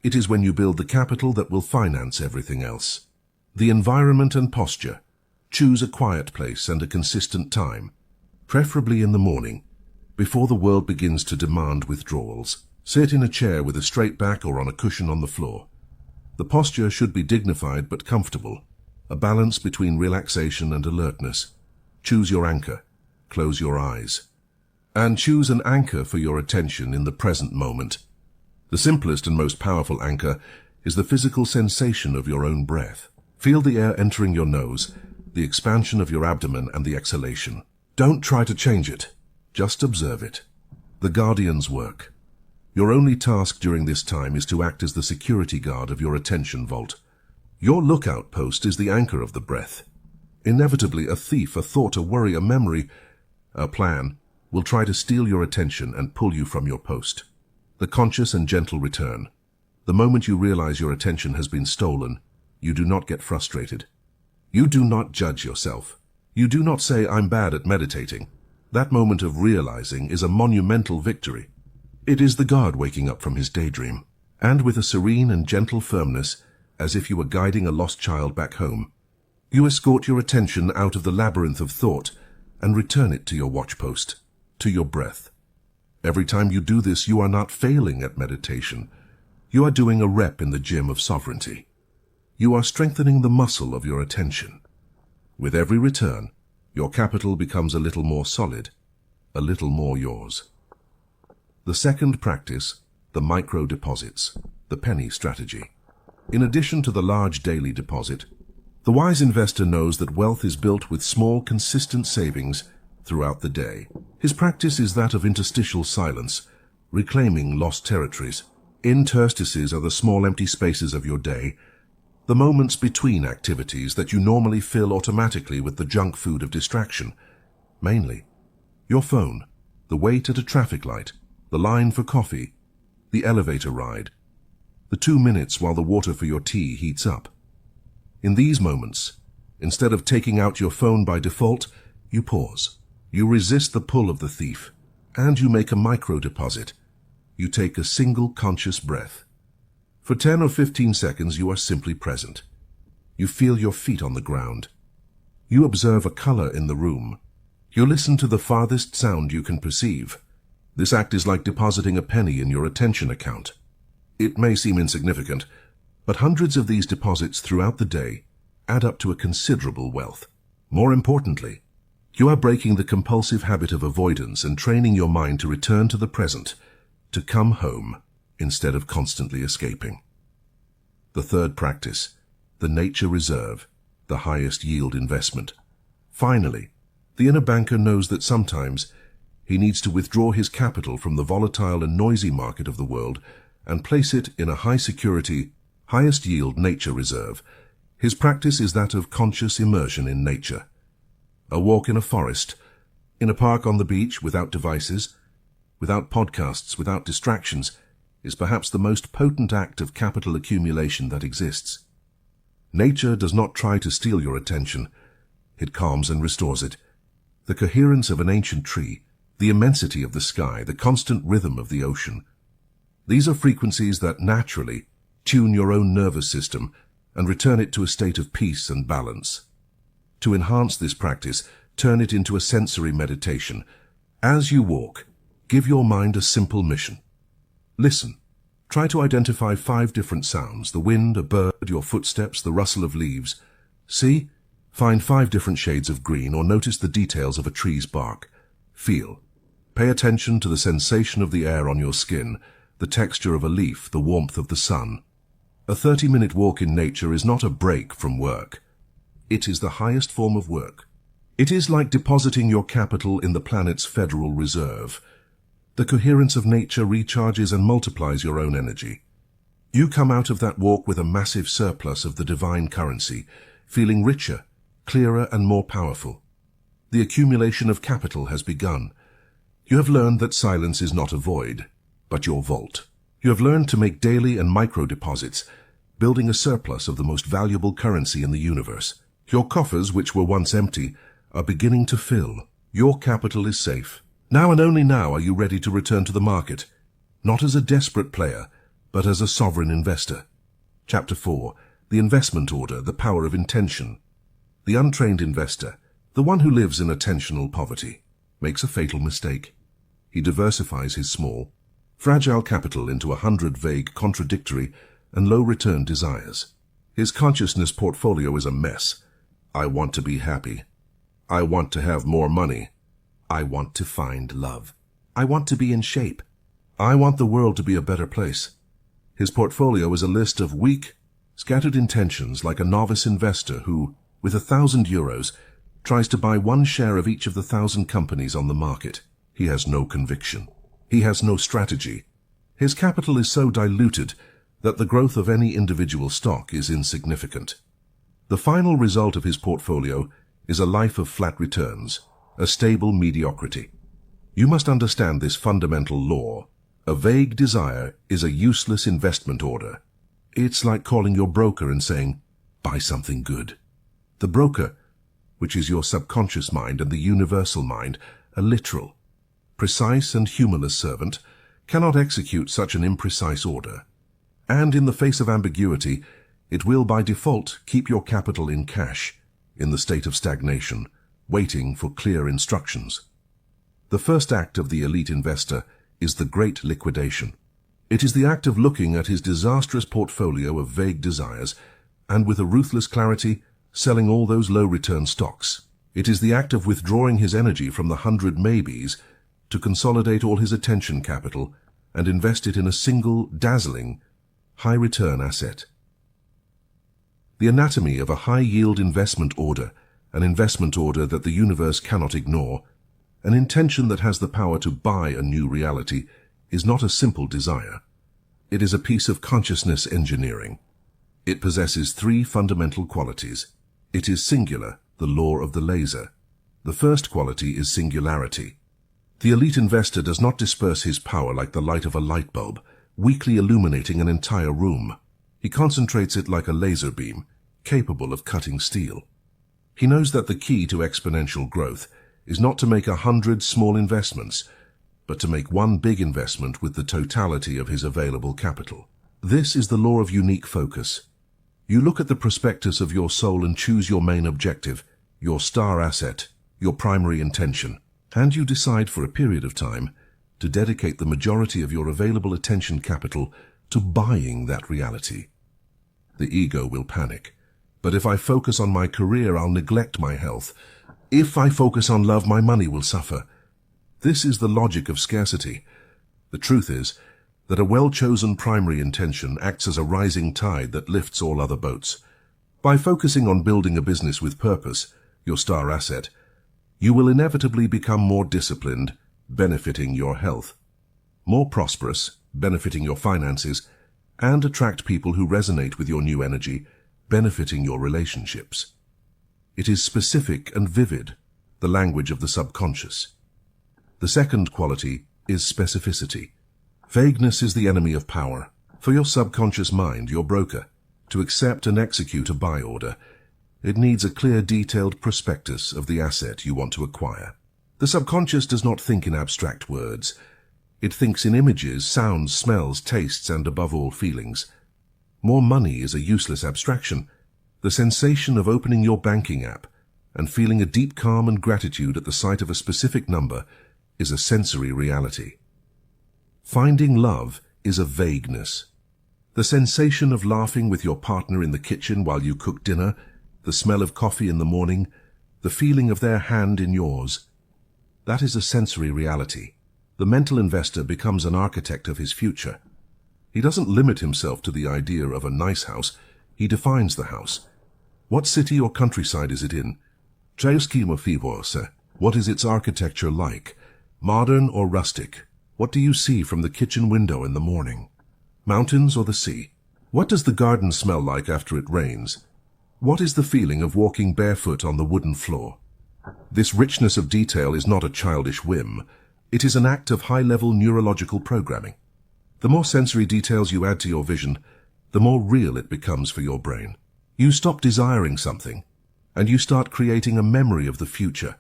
Speaker 1: It is when you build the capital that will finance everything else. The environment and posture. Choose a quiet place and a consistent time, preferably in the morning, before the world begins to demand withdrawals. Sit in a chair with a straight back or on a cushion on the floor. The posture should be dignified but comfortable, a balance between relaxation and alertness. Choose your anchor. Close your eyes. And choose an anchor for your attention in the present moment. The simplest and most powerful anchor is the physical sensation of your own breath. Feel the air entering your nose, the expansion of your abdomen and the exhalation. Don't try to change it. Just observe it. The guardian's work. Your only task during this time is to act as the security guard of your attention vault. Your lookout post is the anchor of the breath. Inevitably, a thief, a thought, a worry, a memory, a plan will try to steal your attention and pull you from your post. The conscious and gentle return. The moment you realize your attention has been stolen, you do not get frustrated. You do not judge yourself. You do not say, "I'm bad at meditating." That moment of realizing is a monumental victory. It is the god waking up from his daydream, and with a serene and gentle firmness, as if you were guiding a lost child back home, you escort your attention out of the labyrinth of thought and return it to your watchpost, to your breath. Every time you do this, you are not failing at meditation. You are doing a rep in the gym of sovereignty. You are strengthening the muscle of your attention. With every return, your capital becomes a little more solid, a little more yours. The second practice, the micro deposits, the penny strategy. In addition to the large daily deposit, the wise investor knows that wealth is built with small, consistent savings throughout the day. His practice is that of interstitial silence, reclaiming lost territories. Interstices are the small empty spaces of your day, the moments between activities that you normally fill automatically with the junk food of distraction. Mainly, your phone, the wait at a traffic light, the line for coffee, the elevator ride, the 2 minutes while the water for your tea heats up. In these moments, instead of taking out your phone by default, you pause. You resist the pull of the thief, and you make a micro deposit. You take a single conscious breath. For 10 or 15 seconds, you are simply present. You feel your feet on the ground. You observe a color in the room. You listen to the farthest sound you can perceive. This act is like depositing a penny in your attention account. It may seem insignificant, but hundreds of these deposits throughout the day add up to a considerable wealth. More importantly, you are breaking the compulsive habit of avoidance and training your mind to return to the present, to come home instead of constantly escaping. The third practice, the nature reserve, the highest yield investment. Finally, the inner banker knows that sometimes he needs to withdraw his capital from the volatile and noisy market of the world and place it in a high-security, highest-yield nature reserve. His practice is that of conscious immersion in nature. A walk in a forest, in a park on the beach without devices, without podcasts, without distractions, is perhaps the most potent act of capital accumulation that exists. Nature does not try to steal your attention. It calms and restores it. The coherence of an ancient tree, the immensity of the sky, the constant rhythm of the ocean. These are frequencies that naturally tune your own nervous system and return it to a state of peace and balance. To enhance this practice, turn it into a sensory meditation. As you walk, give your mind a simple mission. Listen. Try to identify 5 different sounds: the wind, a bird, your footsteps, the rustle of leaves. See? Find 5 different shades of green, or notice the details of a tree's bark. Feel. Pay attention to the sensation of the air on your skin, the texture of a leaf, the warmth of the sun. A 30-minute walk in nature is not a break from work. It is the highest form of work. It is like depositing your capital in the planet's Federal Reserve. The coherence of nature recharges and multiplies your own energy. You come out of that walk with a massive surplus of the divine currency, feeling richer, clearer, and more powerful. The accumulation of capital has begun. You have learned that silence is not a void, but your vault. You have learned to make daily and micro deposits, building a surplus of the most valuable currency in the universe. Your coffers, which were once empty, are beginning to fill. Your capital is safe. Now and only now are you ready to return to the market, not as a desperate player, but as a sovereign investor. Chapter 4. The investment order, the power of intention. The untrained investor, the one who lives in attentional poverty, makes a fatal mistake. He diversifies his small, fragile capital into 100 vague, contradictory, and low-return desires. His consciousness portfolio is a mess. I want to be happy. I want to have more money. I want to find love. I want to be in shape. I want the world to be a better place. His portfolio is a list of weak, scattered intentions, like a novice investor who, with €1,000, tries to buy 1 share of each of the 1,000 companies on the market. He has no conviction. He has no strategy. His capital is so diluted that the growth of any individual stock is insignificant. The final result of his portfolio is a life of flat returns, a stable mediocrity. You must understand this fundamental law. A vague desire is a useless investment order. It's like calling your broker and saying, buy something good. The broker, which is your subconscious mind, and the universal mind, a literal, precise and humorless servant, cannot execute such an imprecise order. And in the face of ambiguity, it will by default keep your capital in cash, in the state of stagnation, waiting for clear instructions. The first act of the elite investor is the great liquidation. It is the act of looking at his disastrous portfolio of vague desires and with a ruthless clarity selling all those low-return stocks. It is the act of withdrawing his energy from the 100 maybes to consolidate all his attention capital and invest it in a single, dazzling, high-return asset. The anatomy of a high-yield investment order, an investment order that the universe cannot ignore, an intention that has the power to buy a new reality, is not a simple desire. It is a piece of consciousness engineering. It possesses three fundamental qualities. It is singular, the law of the laser. The first quality is singularity. The elite investor does not disperse his power like the light of a light bulb, weakly illuminating an entire room. He concentrates it like a laser beam, capable of cutting steel. He knows that the key to exponential growth is not to make 100 small investments, but to make one big investment with the totality of his available capital. This is the law of unique focus. You look at the prospectus of your soul and choose your main objective, your star asset, your primary intention, and you decide for a period of time to dedicate the majority of your available attention capital to buying that reality. The ego will panic. But if I focus on my career, I'll neglect my health. If I focus on love, my money will suffer. This is the logic of scarcity. The truth is that a well-chosen primary intention acts as a rising tide that lifts all other boats. By focusing on building a business with purpose, your star asset, you will inevitably become more disciplined, benefiting your health, more prosperous, benefiting your finances, and attract people who resonate with your new energy, benefiting your relationships. It is specific and vivid, the language of the subconscious. The second quality is specificity. Vagueness is the enemy of power. For your subconscious mind, your broker, to accept and execute a buy order, it needs a clear, detailed prospectus of the asset you want to acquire. The subconscious does not think in abstract words. It thinks in images, sounds, smells, tastes, and above all, feelings. More money is a useless abstraction. The sensation of opening your banking app and feeling a deep calm and gratitude at the sight of a specific number is a sensory reality. Finding love is a vagueness. The sensation of laughing with your partner in the kitchen while you cook dinner, the smell of coffee in the morning, the feeling of their hand in yours, that is a sensory reality. The mental investor becomes an architect of his future. He doesn't limit himself to the idea of a nice house. He defines the house. What city or countryside is it in? What is its architecture like? Modern or rustic? What do you see from the kitchen window in the morning? Mountains or the sea? What does the garden smell like after it rains? What is the feeling of walking barefoot on the wooden floor? This richness of detail is not a childish whim. It is an act of high-level neurological programming. The more sensory details you add to your vision, the more real it becomes for your brain. You stop desiring something, and you start creating a memory of the future,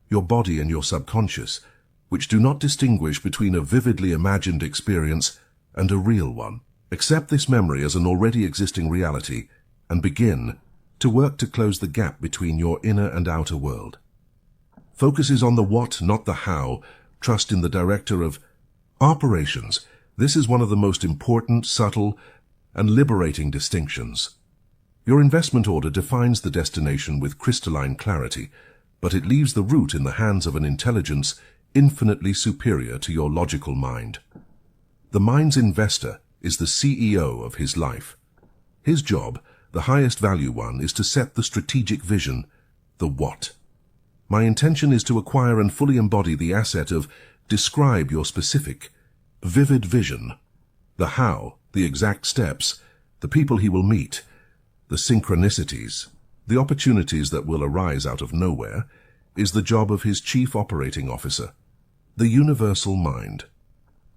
Speaker 1: your body and your subconscious, which do not distinguish between a vividly imagined experience and a real one. Accept this memory as an already existing reality and begin to work to close the gap between your inner and outer world. Focus is on the what, not the how. Trust in the director of operations. This is one of the most important, subtle, and liberating distinctions. Your investment order defines the destination with crystalline clarity, but it leaves the route in the hands of an intelligence infinitely superior to your logical mind. The mind's investor is the CEO of his life. His job, the highest value one, is to set the strategic vision, the what. My intention is to acquire and fully embody the asset of describe your specific, vivid vision. The how, the exact steps, the people he will meet, the synchronicities, the opportunities that will arise out of nowhere, is the job of his chief operating officer, the universal mind.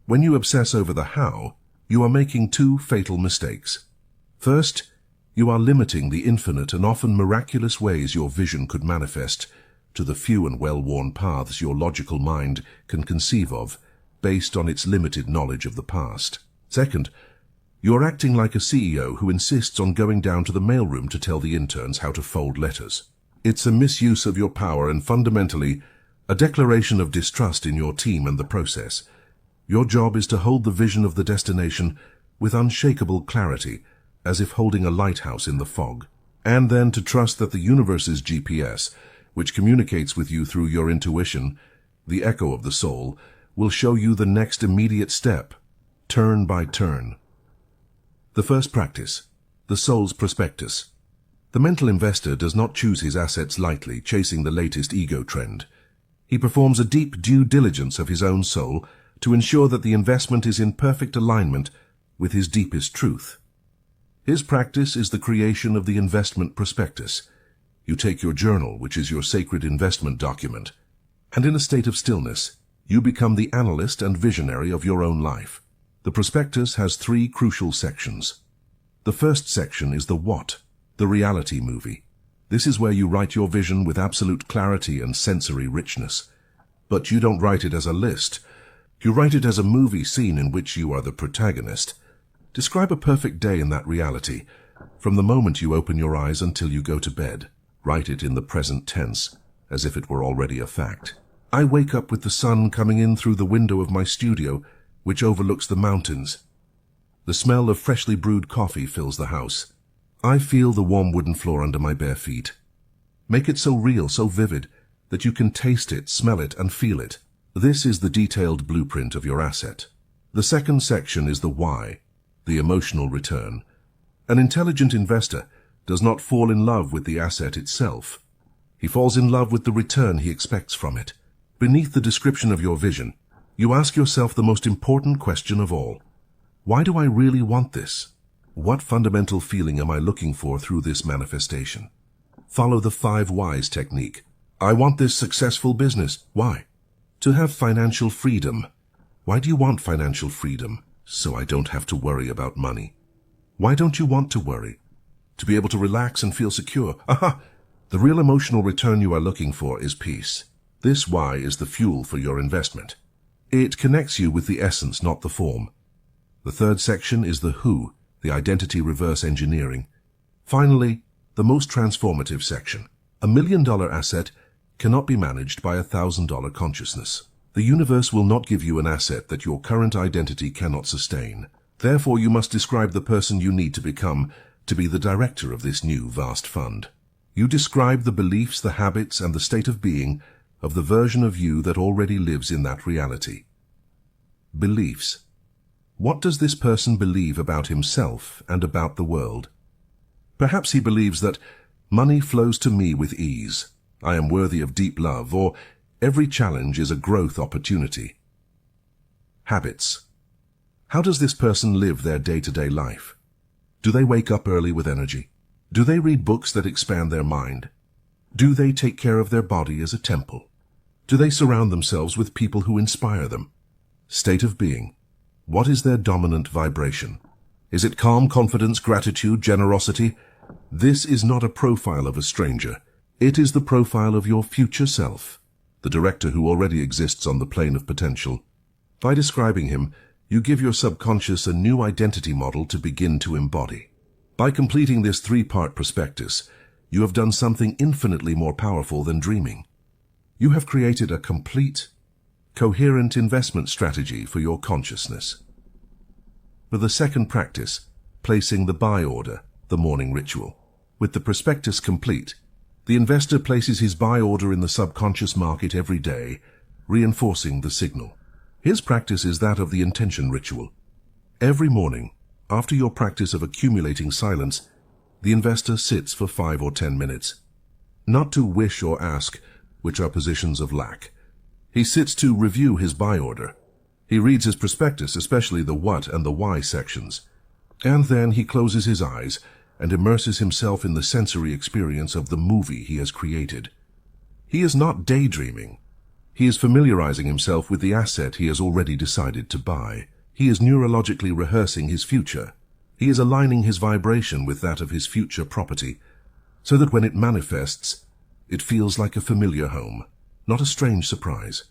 Speaker 1: When you obsess over the how, you are making two fatal mistakes. First, you are limiting the infinite and often miraculous ways your vision could manifest to the few and well-worn paths your logical mind can conceive of based on its limited knowledge of the past. Second, you are acting like a CEO who insists on going down to the mailroom to tell the interns how to fold letters. It's a misuse of your power and fundamentally a declaration of distrust in your team and the process. Your job is to hold the vision of the destination with unshakable clarity, as if holding a lighthouse in the fog, and then to trust that the universe's GPS, which communicates with you through your intuition, the echo of the soul, will show you the next immediate step, turn by turn. The first practice, the soul's prospectus. The mental investor does not choose his assets lightly, chasing the latest ego trend. He performs a deep due diligence of his own soul to ensure that the investment is in perfect alignment with his deepest truth. His practice is the creation of the investment prospectus. You take your journal, which is your sacred investment document, and in a state of stillness, you become the analyst and visionary of your own life. The prospectus has three crucial sections. The first section is the what, the reality movie. This is where you write your vision with absolute clarity and sensory richness. But you don't write it as a list. You write it as a movie scene in which you are the protagonist. Describe a perfect day in that reality, from the moment you open your eyes until you go to bed. Write it in the present tense, as if it were already a fact. I wake up with the sun coming in through the window of my studio, which overlooks the mountains. The smell of freshly brewed coffee fills the house. I feel the warm wooden floor under my bare feet. Make it so real, so vivid, that you can taste it, smell it, and feel it. This is the detailed blueprint of your asset. The second section is the why, the emotional return. An intelligent investor does not fall in love with the asset itself. He falls in love with the return he expects from it. Beneath the description of your vision, you ask yourself the most important question of all. Why do I really want this? What fundamental feeling am I looking for through this manifestation? Follow the 5 whys technique. I want this successful business. Why? To have financial freedom. Why do you want financial freedom? So I don't have to worry about money. Why don't you want to worry? To be able to relax and feel secure. Aha! The real emotional return you are looking for is peace. This why is the fuel for your investment. It connects you with the essence, not the form. The third section is the who, the identity reverse engineering. Finally, the most transformative section. $1 million asset cannot be managed by $1,000 consciousness. The universe will not give you an asset that your current identity cannot sustain. Therefore, you must describe the person you need to become to be the director of this new vast fund. You describe the beliefs, the habits, and the state of being of the version of you that already lives in that reality. Beliefs. What does this person believe about himself and about the world? Perhaps he believes that money flows to me with ease, I am worthy of deep love, or every challenge is a growth opportunity. Habits. How does this person live their day-to-day life? Do they wake up early with energy? Do they read books that expand their mind? Do they take care of their body as a temple? Do they surround themselves with people who inspire them? State of being. What is their dominant vibration? Is it calm, confidence, gratitude, generosity? This is not a profile of a stranger. It is the profile of your future self, the director who already exists on the plane of potential. By describing him, you give your subconscious a new identity model to begin to embody. By completing this 3-part prospectus, you have done something infinitely more powerful than dreaming. You have created a complete, coherent investment strategy for your consciousness. For the second practice, placing the buy order, the morning ritual. With the prospectus complete, the investor places his buy order in the subconscious market every day, reinforcing the signal. His practice is that of the intention ritual. Every morning, after your practice of accumulating silence, the investor sits for 5 or 10 minutes. Not to wish or ask, which are positions of lack. He sits to review his buy order. He reads his prospectus, especially the what and the why sections. And then he closes his eyes and immerses himself in the sensory experience of the movie he has created. He is not daydreaming. He is familiarizing himself with the asset he has already decided to buy. He is neurologically rehearsing his future. He is aligning his vibration with that of his future property, so that when it manifests, it feels like a familiar home, not a strange surprise.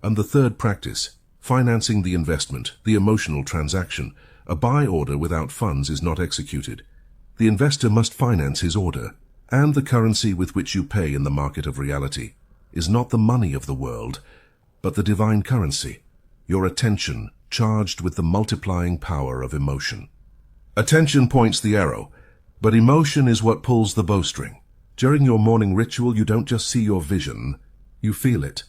Speaker 1: And the third practice, financing the investment, the emotional transaction. A buy order without funds is not executed. The investor must finance his order, and the currency with which you pay in the market of reality is not the money of the world, but the divine currency, your attention charged with the multiplying power of emotion. Attention points the arrow, but emotion is what pulls the bowstring. During your morning ritual, you don't just see your vision, you feel it.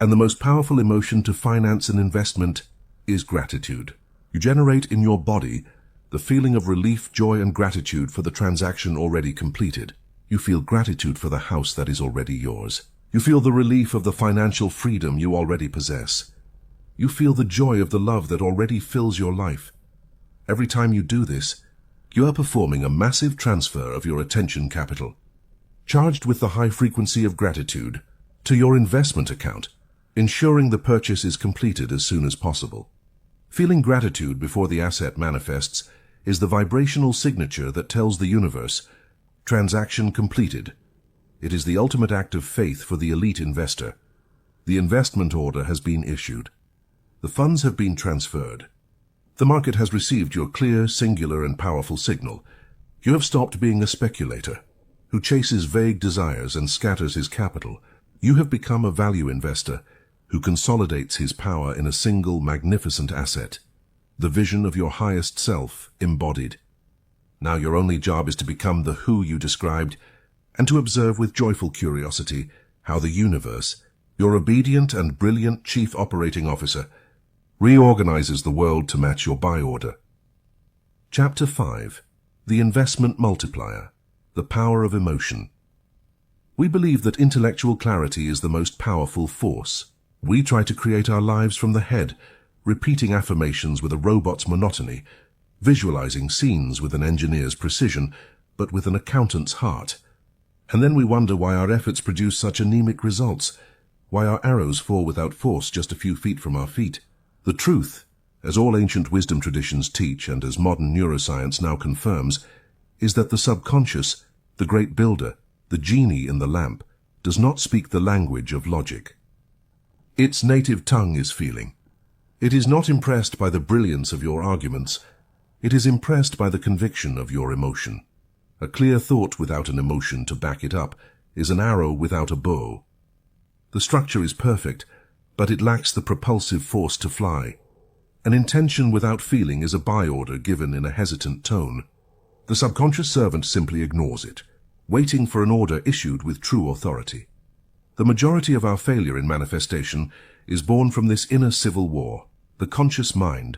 Speaker 1: And the most powerful emotion to finance an investment is gratitude. You generate in your body the feeling of relief, joy, and gratitude for the transaction already completed. You feel gratitude for the house that is already yours. You feel the relief of the financial freedom you already possess. You feel the joy of the love that already fills your life. Every time you do this, you are performing a massive transfer of your attention capital, charged with the high frequency of gratitude, to your investment account, ensuring the purchase is completed as soon as possible. Feeling gratitude before the asset manifests is the vibrational signature that tells the universe, transaction completed. It is the ultimate act of faith for the elite investor. The investment order has been issued. The funds have been transferred. The market has received your clear, singular, and powerful signal. You have stopped being a speculator who chases vague desires and scatters his capital. You have become a value investor who consolidates his power in a single magnificent asset, the vision of your highest self embodied. Now your only job is to become the who you described, and to observe with joyful curiosity how the universe, your obedient and brilliant chief operating officer, reorganizes the world to match your buy order. Chapter 5. The Investment Multiplier, the Power of Emotion. We believe that intellectual clarity is the most powerful force. We try to create our lives from the head, repeating affirmations with a robot's monotony, visualizing scenes with an engineer's precision, but with an accountant's heart. And then we wonder why our efforts produce such anemic results, why our arrows fall without force just a few feet from our feet. The truth, as all ancient wisdom traditions teach and as modern neuroscience now confirms, is that the subconscious, the great builder, the genie in the lamp, does not speak the language of logic. Its native tongue is feeling. It is not impressed by the brilliance of your arguments. It is impressed by the conviction of your emotion. A clear thought without an emotion to back it up is an arrow without a bow. The structure is perfect, but it lacks the propulsive force to fly. An intention without feeling is a buy order given in a hesitant tone. The subconscious servant simply ignores it, waiting for an order issued with true authority. The majority of our failure in manifestation is born from this inner civil war. The conscious mind,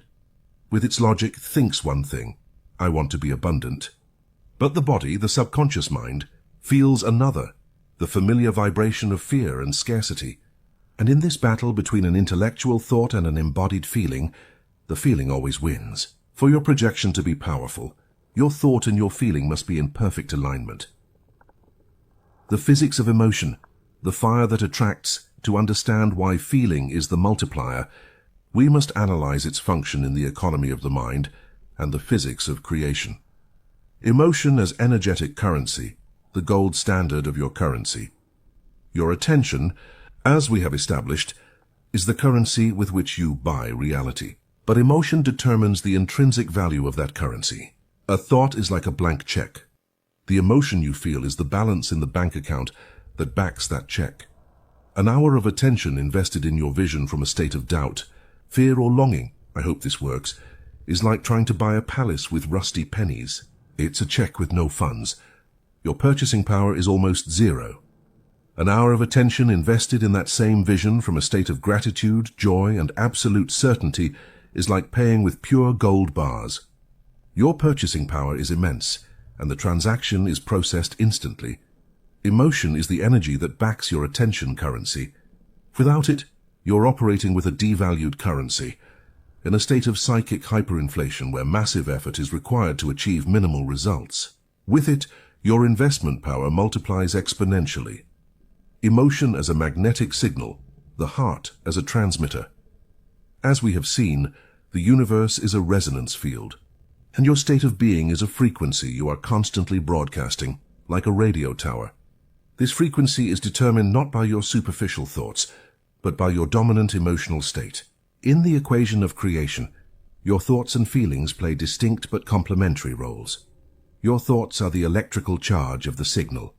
Speaker 1: with its logic, thinks one thing: I want to be abundant. But the body, the subconscious mind, feels another, the familiar vibration of fear and scarcity. And in this battle between an intellectual thought and an embodied feeling, the feeling always wins. For your projection to be powerful, your thought and your feeling must be in perfect alignment. The physics of emotion, the fire that attracts. To understand why feeling is the multiplier, we must analyze its function in the economy of the mind and the physics of creation. Emotion as energetic currency, the gold standard of your currency. Your attention, as we have established, is the currency with which you buy reality. But emotion determines the intrinsic value of that currency. A thought is like a blank check. The emotion you feel is the balance in the bank account that backs that check. An hour of attention invested in your vision from a state of doubt, fear, or longing, I hope this works, is like trying to buy a palace with rusty pennies. It's a check with no funds. Your purchasing power is almost zero. An hour of attention invested in that same vision from a state of gratitude, joy, and absolute certainty is like paying with pure gold bars. Your purchasing power is immense, and the transaction is processed instantly. Emotion is the energy that backs your attention currency. Without it, you're operating with a devalued currency, in a state of psychic hyperinflation where massive effort is required to achieve minimal results. With it, your investment power multiplies exponentially. emotion as a magnetic signal, the heart as a transmitter. As we have seen, the universe is a resonance field, and your state of being is a frequency you are constantly broadcasting, like a radio tower. This frequency is determined not by your superficial thoughts, but by your dominant emotional state. In the equation of creation, your thoughts and feelings play distinct but complementary roles. Your thoughts are the electrical charge of the signal.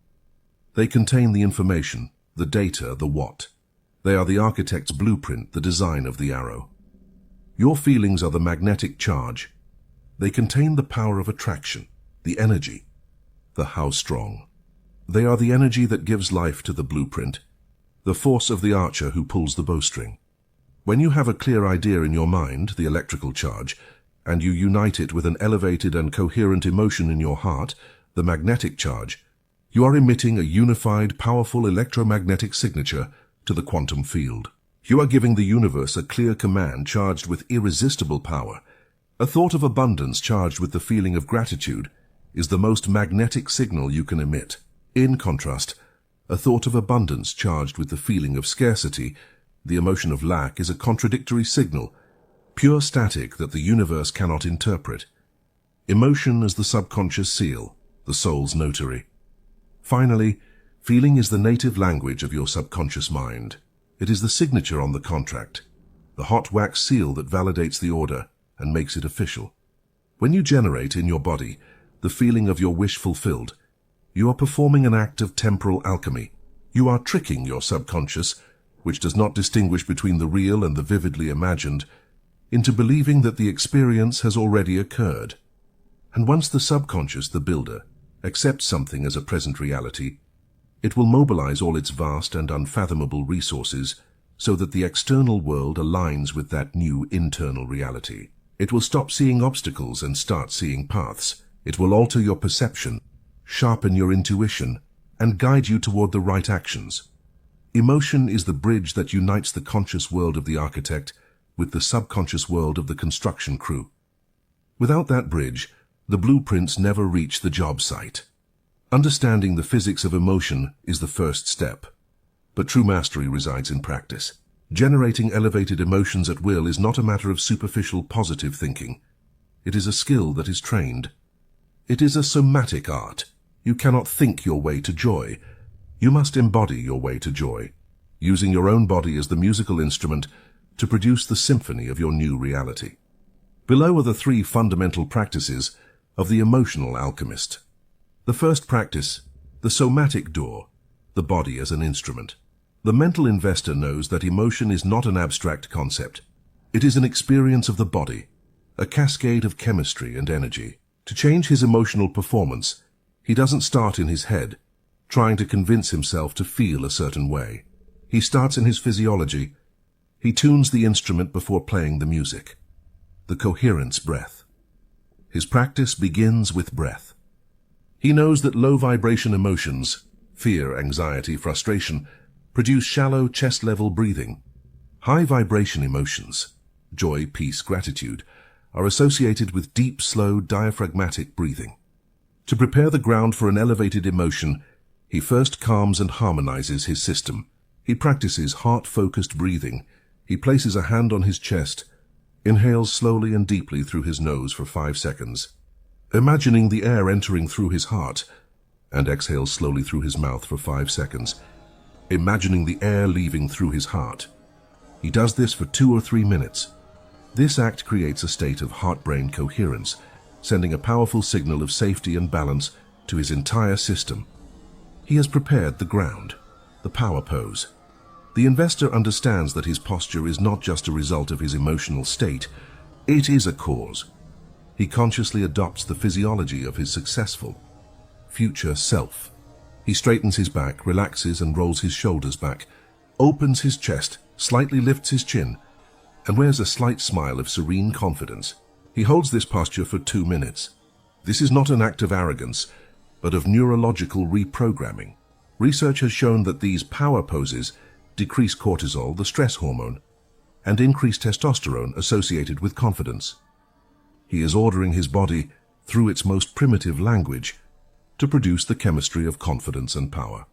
Speaker 1: They contain the information, the data, the what. They are the architect's blueprint, the design of the arrow. Your feelings are the magnetic charge. They contain the power of attraction, the energy, the how strong. They are the energy that gives life to the blueprint, the force of the archer who pulls the bowstring. When you have a clear idea in your mind, the electrical charge, and you unite it with an elevated and coherent emotion in your heart, the magnetic charge, you are emitting a unified, powerful electromagnetic signature to the quantum field. You are giving the universe a clear command charged with irresistible power. A thought of abundance charged with the feeling of gratitude is the most magnetic signal you can emit. In contrast, a thought of abundance charged with the feeling of scarcity, the emotion of lack, is a contradictory signal, pure static that the universe cannot interpret. Emotion is the subconscious seal, the soul's notary. Finally, feeling is the native language of your subconscious mind. It is the signature on the contract, the hot wax seal that validates the order and makes it official. When you generate in your body the feeling of your wish fulfilled, you are performing an act of temporal alchemy. You are tricking your subconscious, which does not distinguish between the real and the vividly imagined, into believing that the experience has already occurred. And once the subconscious, the builder, accepts something as a present reality, it will mobilize all its vast and unfathomable resources so that the external world aligns with that new internal reality. It will stop seeing obstacles and start seeing paths. It will alter your perception, sharpen your intuition, and guide you toward the right actions. Emotion is the bridge that unites the conscious world of the architect with the subconscious world of the construction crew. Without that bridge, the blueprints never reach the job site. Understanding the physics of emotion is the first step, but true mastery resides in practice. Generating elevated emotions at will is not a matter of superficial positive thinking. It is a skill that is trained. It is a somatic art. You cannot think your way to joy. You must embody your way to joy, using your own body as the musical instrument to produce the symphony of your new reality. Below are the 3 fundamental practices of the emotional alchemist. The first practice, the somatic door, the body as an instrument. The mental investor knows that emotion is not an abstract concept. It is an experience of the body, a cascade of chemistry and energy. To change his emotional performance, he doesn't start in his head, trying to convince himself to feel a certain way. He starts in his physiology. He tunes the instrument before playing the music. The coherence breath. His practice begins with breath. He knows that low-vibration emotions, fear, anxiety, frustration, produce shallow, chest-level breathing. High-vibration emotions, joy, peace, gratitude, are associated with deep, slow, diaphragmatic breathing. To prepare the ground for an elevated emotion, he first calms and harmonizes his system. He practices heart-focused breathing. He places a hand on his chest, inhales slowly and deeply through his nose for 5 seconds, imagining the air entering through his heart, and exhales slowly through his mouth for 5 seconds, imagining the air leaving through his heart. He does this for 2 or 3 minutes. This act creates a state of heart-brain coherence, sending a powerful signal of safety and balance to his entire system. He has prepared the ground, the power pose. The investor understands that his posture is not just a result of his emotional state, it is a cause. He consciously adopts the physiology of his successful, future self. He straightens his back, relaxes and rolls his shoulders back, opens his chest, slightly lifts his chin, and wears a slight smile of serene confidence. He holds this posture for 2 minutes. This is not an act of arrogance, but of neurological reprogramming. Research has shown that these power poses decrease cortisol, the stress hormone, and increase testosterone associated with confidence. He is ordering his body, through its most primitive language, to produce the chemistry of confidence and power.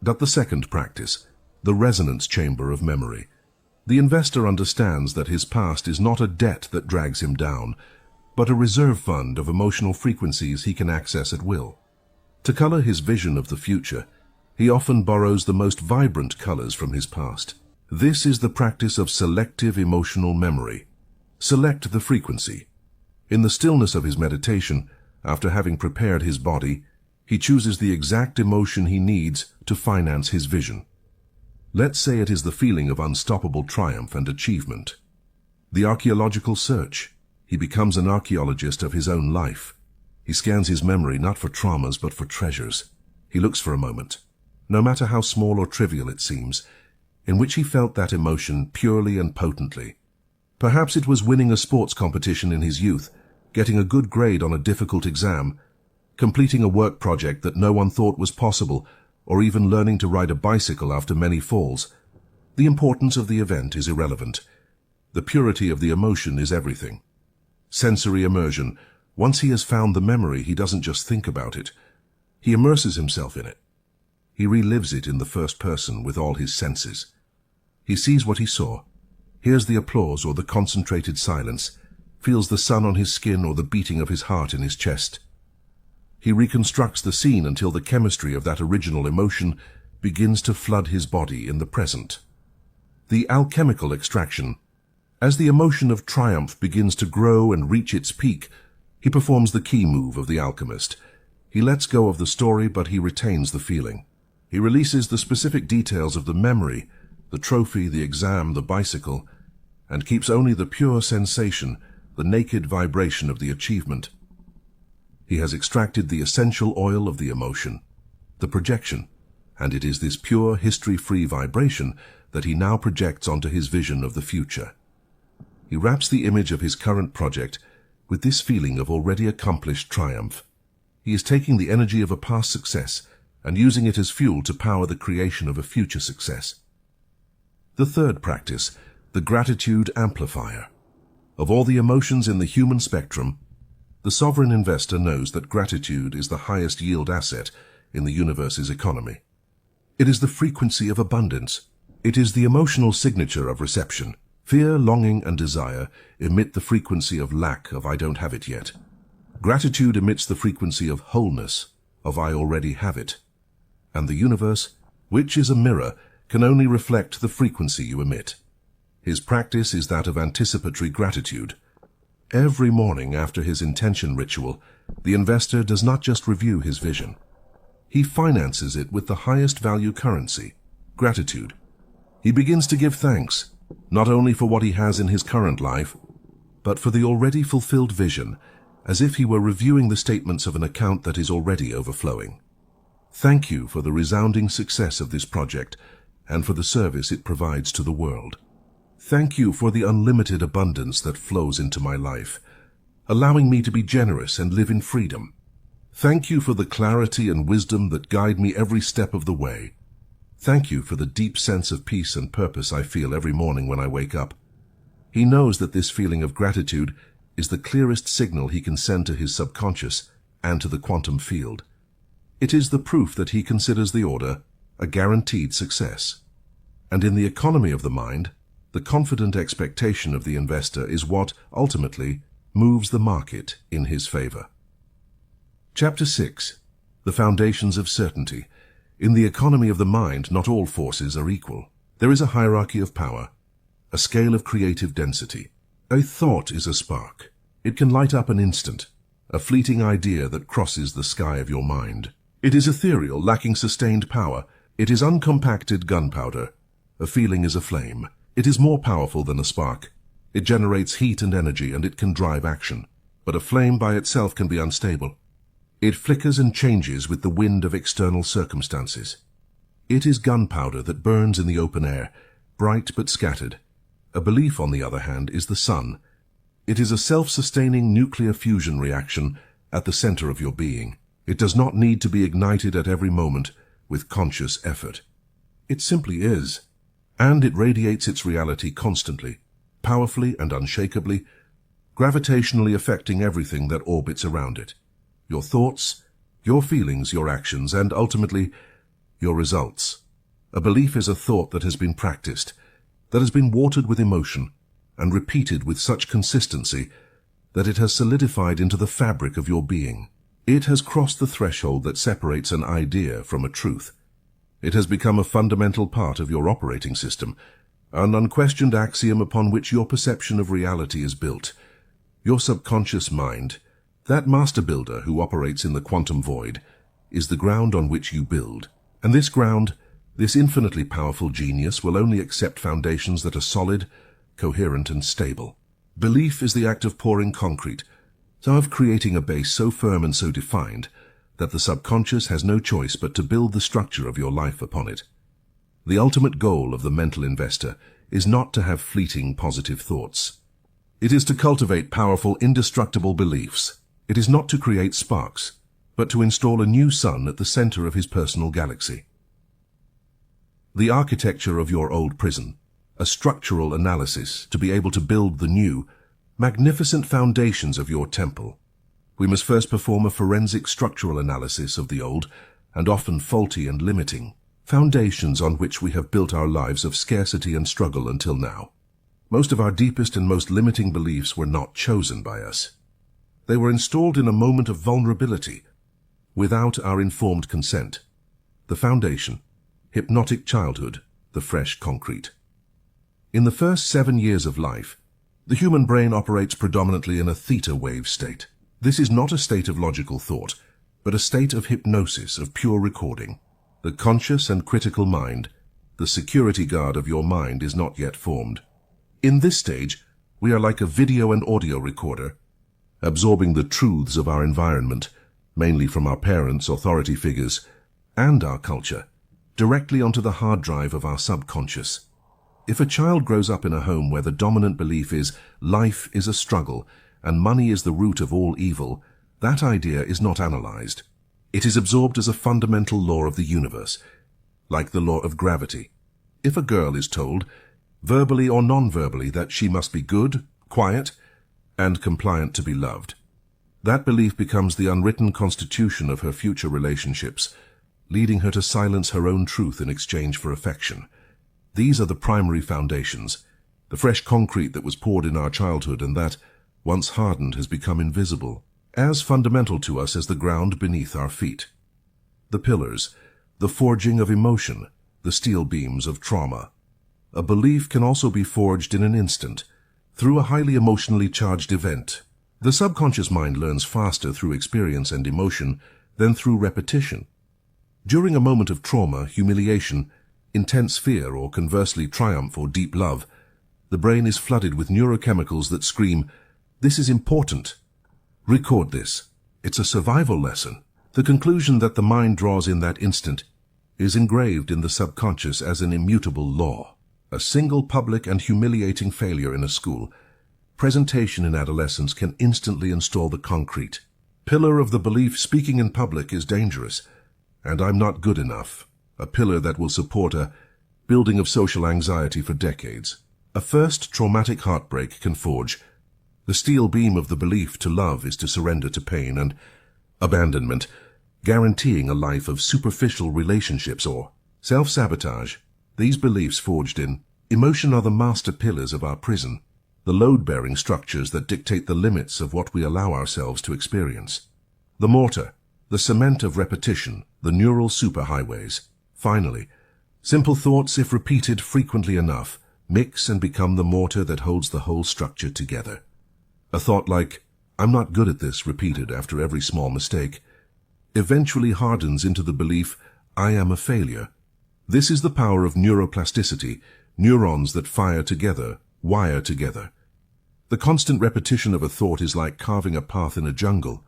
Speaker 1: The second practice, the resonance chamber of memory. The investor understands that his past is not a debt that drags him down, but a reserve fund of emotional frequencies he can access at will. To color his vision of the future, he often borrows the most vibrant colors from his past. This is the practice of selective emotional memory. Select the frequency. In the stillness of his meditation, after having prepared his body, he chooses the exact emotion he needs to finance his vision. Let's say it is the feeling of unstoppable triumph and achievement. The archaeological search. He becomes an archaeologist of his own life. He scans his memory not for traumas but for treasures. He looks for a moment, no matter how small or trivial it seems, in which he felt that emotion purely and potently. Perhaps it was winning a sports competition in his youth, getting a good grade on a difficult exam, completing a work project that no one thought was possible, or even learning to ride a bicycle after many falls. The importance of the event is irrelevant. The purity of the emotion is everything. Sensory immersion. Once he has found the memory, he doesn't just think about it. He immerses himself in it. He relives it in the first person with all his senses. He sees what he saw, hears the applause or the concentrated silence, feels the sun on his skin or the beating of his heart in his chest. He reconstructs the scene until the chemistry of that original emotion begins to flood his body in the present. The alchemical extraction. As the emotion of triumph begins to grow and reach its peak, he performs the key move of the alchemist. He lets go of the story, but he retains the feeling. He releases the specific details of the memory, the trophy, the exam, the bicycle, and keeps only the pure sensation, the naked vibration of the achievement. He has extracted the essential oil of the emotion, the projection, and it is this pure, history-free vibration that he now projects onto his vision of the future. He wraps the image of his current project with this feeling of already accomplished triumph. He is taking the energy of a past success and using it as fuel to power the creation of a future success. The third practice, the gratitude amplifier. Of all the emotions in the human spectrum, the sovereign investor knows that gratitude is the highest yield asset in the universe's economy. It is the frequency of abundance. It is the emotional signature of reception. Fear, longing, and desire emit the frequency of lack, of I don't have it yet. Gratitude emits the frequency of wholeness, of I already have it. And the universe, which is a mirror, can only reflect the frequency you emit. His practice is that of anticipatory gratitude. Every morning after his intention ritual, the investor does not just review his vision. He finances it with the highest value currency, gratitude. He begins to give thanks, not only for what he has in his current life, but for the already fulfilled vision, as if he were reviewing the statements of an account that is already overflowing. Thank you for the resounding success of this project and for the service it provides to the world. Thank you for the unlimited abundance that flows into my life, allowing me to be generous and live in freedom. Thank you for the clarity and wisdom that guide me every step of the way. Thank you for the deep sense of peace and purpose I feel every morning when I wake up. He knows that this feeling of gratitude is the clearest signal he can send to his subconscious and to the quantum field. It is the proof that he considers the order a guaranteed success. And in the economy of the mind, the confident expectation of the investor is what, ultimately, moves the market in his favor. Chapter 6. The Foundations of Certainty. In the economy of the mind, not all forces are equal. There is a hierarchy of power, a scale of creative density. A thought is a spark. It can light up an instant, a fleeting idea that crosses the sky of your mind. It is ethereal, lacking sustained power. It is uncompacted gunpowder. A feeling is a flame. It is more powerful than a spark. It generates heat and energy, and it can drive action. But a flame by itself can be unstable. It flickers and changes with the wind of external circumstances. It is gunpowder that burns in the open air, bright but scattered. A belief, on the other hand, is the sun. It is a self-sustaining nuclear fusion reaction at the center of your being. It does not need to be ignited at every moment with conscious effort. It simply is, and it radiates its reality constantly, powerfully and unshakably, gravitationally affecting everything that orbits around it. Your thoughts, your feelings, your actions, and ultimately, your results. A belief is a thought that has been practiced, that has been watered with emotion, and repeated with such consistency that it has solidified into the fabric of your being. It has crossed the threshold that separates an idea from a truth. It has become a fundamental part of your operating system, an unquestioned axiom upon which your perception of reality is built. Your subconscious mind, that master builder who operates in the quantum void, is the ground on which you build. And this ground, this infinitely powerful genius, will only accept foundations that are solid, coherent, and stable. Belief is the act of pouring concrete, so of creating a base so firm and so defined that the subconscious has no choice but to build the structure of your life upon it. The ultimate goal of the mental investor is not to have fleeting positive thoughts. It is to cultivate powerful, indestructible beliefs. It is not to create sparks, but to install a new sun at the center of his personal galaxy. The architecture of your old prison, a structural analysis to be able to build the new, magnificent foundations of your temple. We must first perform a forensic structural analysis of the old, and often faulty and limiting, foundations on which we have built our lives of scarcity and struggle until now. Most of our deepest and most limiting beliefs were not chosen by us. They were installed in a moment of vulnerability, without our informed consent. The foundation, hypnotic childhood, the fresh concrete. In the first 7 years of life, the human brain operates predominantly in a theta wave state. This is not a state of logical thought, but a state of hypnosis, of pure recording. The conscious and critical mind, the security guard of your mind, is not yet formed. In this stage, we are like a video and audio recorder, absorbing the truths of our environment, mainly from our parents, authority figures, and our culture, directly onto the hard drive of our subconscious. If a child grows up in a home where the dominant belief is life is a struggle and money is the root of all evil, that idea is not analyzed. It is absorbed as a fundamental law of the universe, like the law of gravity. If a girl is told, verbally or non-verbally, that she must be good, quiet, and compliant to be loved, that belief becomes the unwritten constitution of her future relationships, leading her to silence her own truth in exchange for affection. These are the primary foundations, the fresh concrete that was poured in our childhood and that, once hardened, has become invisible, as fundamental to us as the ground beneath our feet. The pillars, the forging of emotion, the steel beams of trauma. A belief can also be forged in an instant, through a highly emotionally charged event. The subconscious mind learns faster through experience and emotion than through repetition. During a moment of trauma, humiliation, intense fear, or conversely triumph or deep love, the brain is flooded with neurochemicals that scream, "This is important. Record this. It's a survival lesson." The conclusion that the mind draws in that instant is engraved in the subconscious as an immutable law. A single public and humiliating failure in a school presentation in adolescence can instantly install the concrete pillar of the belief speaking in public is dangerous, and I'm not good enough. A pillar that will support a building of social anxiety for decades. A first traumatic heartbreak can forge the steel beam of the belief to love is to surrender to pain and abandonment, guaranteeing a life of superficial relationships or self-sabotage. These beliefs forged in emotion are the master pillars of our prison, the load-bearing structures that dictate the limits of what we allow ourselves to experience. The mortar, the cement of repetition, the neural superhighways. Finally, simple thoughts, if repeated frequently enough, mix and become the mortar that holds the whole structure together. A thought like, "I'm not good at this," repeated after every small mistake, eventually hardens into the belief, "I am a failure." This is the power of neuroplasticity, neurons that fire together, wire together. The constant repetition of a thought is like carving a path in a jungle.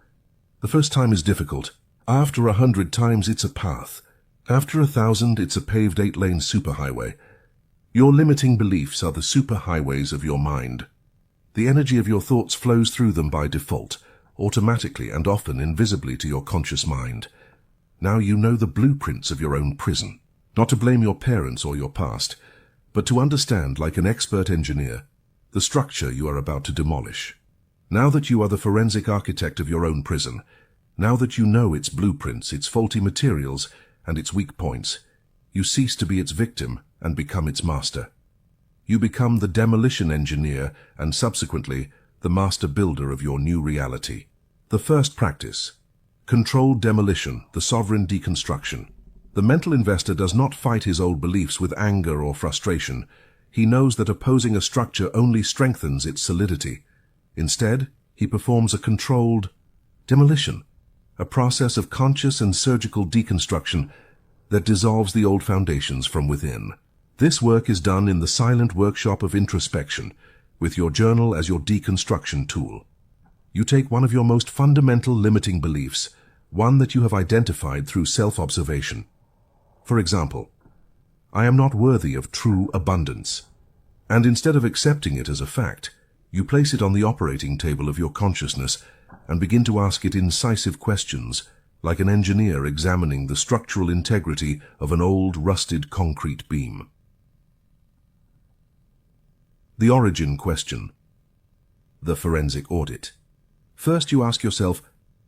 Speaker 1: The first time is difficult. After 100 times, it's a path. After 1,000, it's a paved 8-lane superhighway. Your limiting beliefs are the superhighways of your mind. The energy of your thoughts flows through them by default, automatically and often invisibly to your conscious mind. Now you know the blueprints of your own prison. Not to blame your parents or your past, but to understand, like an expert engineer, the structure you are about to demolish. Now that you are the forensic architect of your own prison, now that you know its blueprints, its faulty materials, and its weak points. You cease to be its victim and become its master. You become the demolition engineer and subsequently the master builder of your new reality. The first practice: controlled demolition, the sovereign deconstruction. The mental investor does not fight his old beliefs with anger or frustration. He knows that opposing a structure only strengthens its solidity. Instead, he performs a controlled demolition, a process of conscious and surgical deconstruction that dissolves the old foundations from within. This work is done in the silent workshop of introspection, with your journal as your deconstruction tool. You take one of your most fundamental limiting beliefs, one that you have identified through self-observation. For example, I am not worthy of true abundance. And instead of accepting it as a fact, you place it on the operating table of your consciousness and begin to ask it incisive questions, like an engineer examining the structural integrity of an old, rusted concrete beam. The origin question. The forensic audit. First, you ask yourself,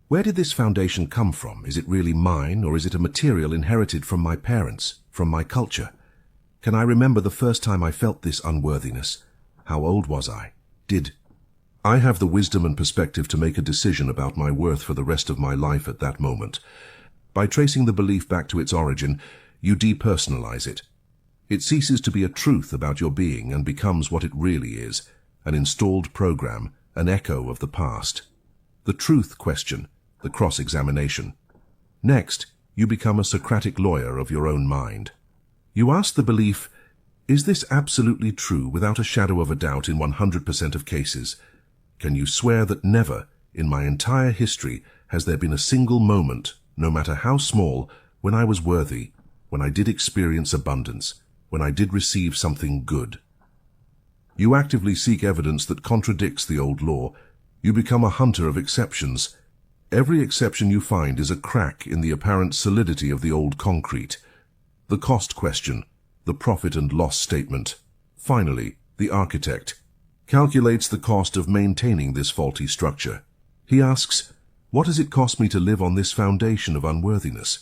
Speaker 1: where did this foundation come from? Is it really mine, or is it a material inherited from my parents, from my culture? Can I remember the first time I felt this unworthiness? How old was I? Did I have the wisdom and perspective to make a decision about my worth for the rest of my life at that moment? By tracing the belief back to its origin, you depersonalize it. It ceases to be a truth about your being and becomes what it really is, an installed program, an echo of the past. The truth question, the cross-examination. Next, you become a Socratic lawyer of your own mind. You ask the belief, is this absolutely true without a shadow of a doubt in 100% of cases? Can you swear that never, in my entire history, has there been a single moment, no matter how small, when I was worthy, when I did experience abundance, when I did receive something good? You actively seek evidence that contradicts the old law. You become a hunter of exceptions. Every exception you find is a crack in the apparent solidity of the old concrete. The cost question, the profit and loss statement. Finally, the architect calculates the cost of maintaining this faulty structure. He asks, what does it cost me to live on this foundation of unworthiness?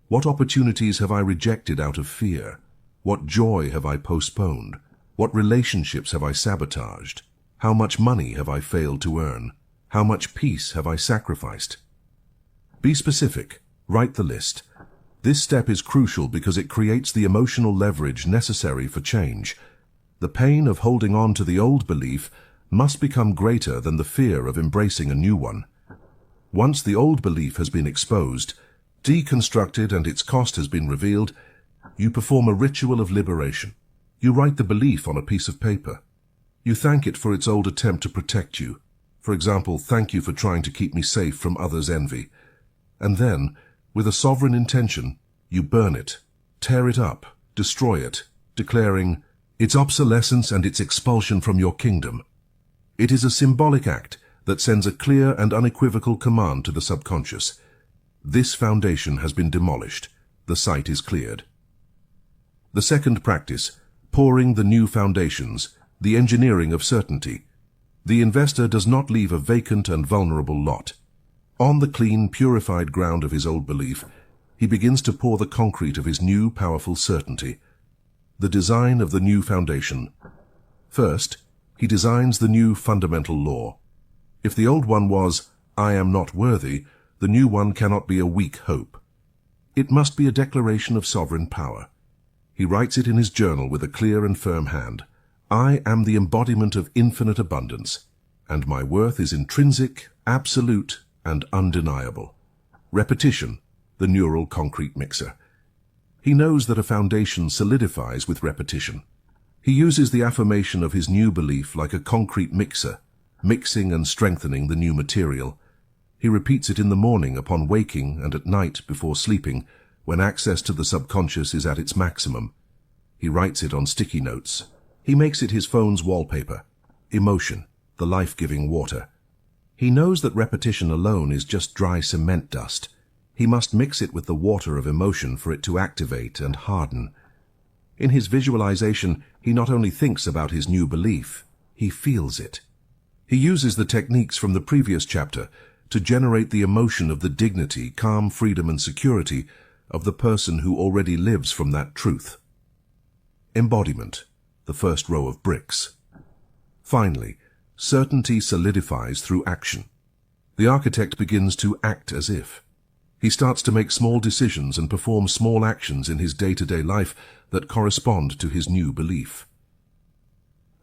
Speaker 1: What opportunities have I rejected out of fear? What joy have I postponed? What relationships have I sabotaged? How much money have I failed to earn? How much peace have I sacrificed? Be specific. Write the list. This step is crucial because it creates the emotional leverage necessary for change. The pain of holding on to the old belief must become greater than the fear of embracing a new one. Once the old belief has been exposed, deconstructed, and its cost has been revealed, you perform a ritual of liberation. You write the belief on a piece of paper. You thank it for its old attempt to protect you. For example, thank you for trying to keep me safe from others' envy. And then, with a sovereign intention, you burn it, tear it up, destroy it, declaring its obsolescence and its expulsion from your kingdom. It is a symbolic act that sends a clear and unequivocal command to the subconscious. This foundation has been demolished. The site is cleared. The second practice, pouring the new foundations, the engineering of certainty. The investor does not leave a vacant and vulnerable lot. On the clean, purified ground of his old belief, he begins to pour the concrete of his new, powerful certainty. The design of the new foundation. First, he designs the new fundamental law. If the old one was, I am not worthy, the new one cannot be a weak hope. It must be a declaration of sovereign power. He writes it in his journal with a clear and firm hand. I am the embodiment of infinite abundance, and my worth is intrinsic, absolute, and undeniable. Repetition, the neural concrete mixer. He knows that a foundation solidifies with repetition. He uses the affirmation of his new belief like a concrete mixer, mixing and strengthening the new material. He repeats it in the morning upon waking and at night before sleeping, when access to the subconscious is at its maximum. He writes it on sticky notes. He makes it his phone's wallpaper. Emotion, the life-giving water. He knows that repetition alone is just dry cement dust. He must mix it with the water of emotion for it to activate and harden. In his visualization, he not only thinks about his new belief, he feels it. He uses the techniques from the previous chapter to generate the emotion of the dignity, calm, freedom, and security of the person who already lives from that truth. Embodiment, the first row of bricks. Finally, certainty solidifies through action. The architect begins to act as if. He starts to make small decisions and perform small actions in his day-to-day life that correspond to his new belief.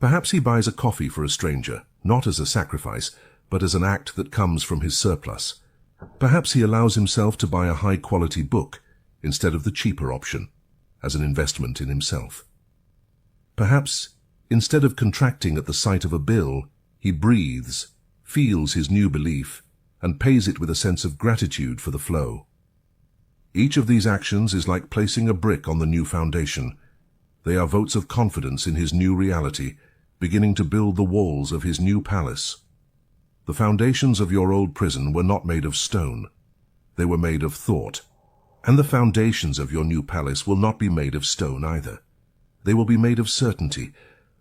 Speaker 1: Perhaps he buys a coffee for a stranger, not as a sacrifice, but as an act that comes from his surplus. Perhaps he allows himself to buy a high-quality book instead of the cheaper option, as an investment in himself. Perhaps, instead of contracting at the sight of a bill, he breathes, feels his new belief, and pays it with a sense of gratitude for the flow. Each of these actions is like placing a brick on the new foundation. They are votes of confidence in his new reality, beginning to build the walls of his new palace. The foundations of your old prison were not made of stone. They were made of thought. And the foundations of your new palace will not be made of stone either. They will be made of certainty,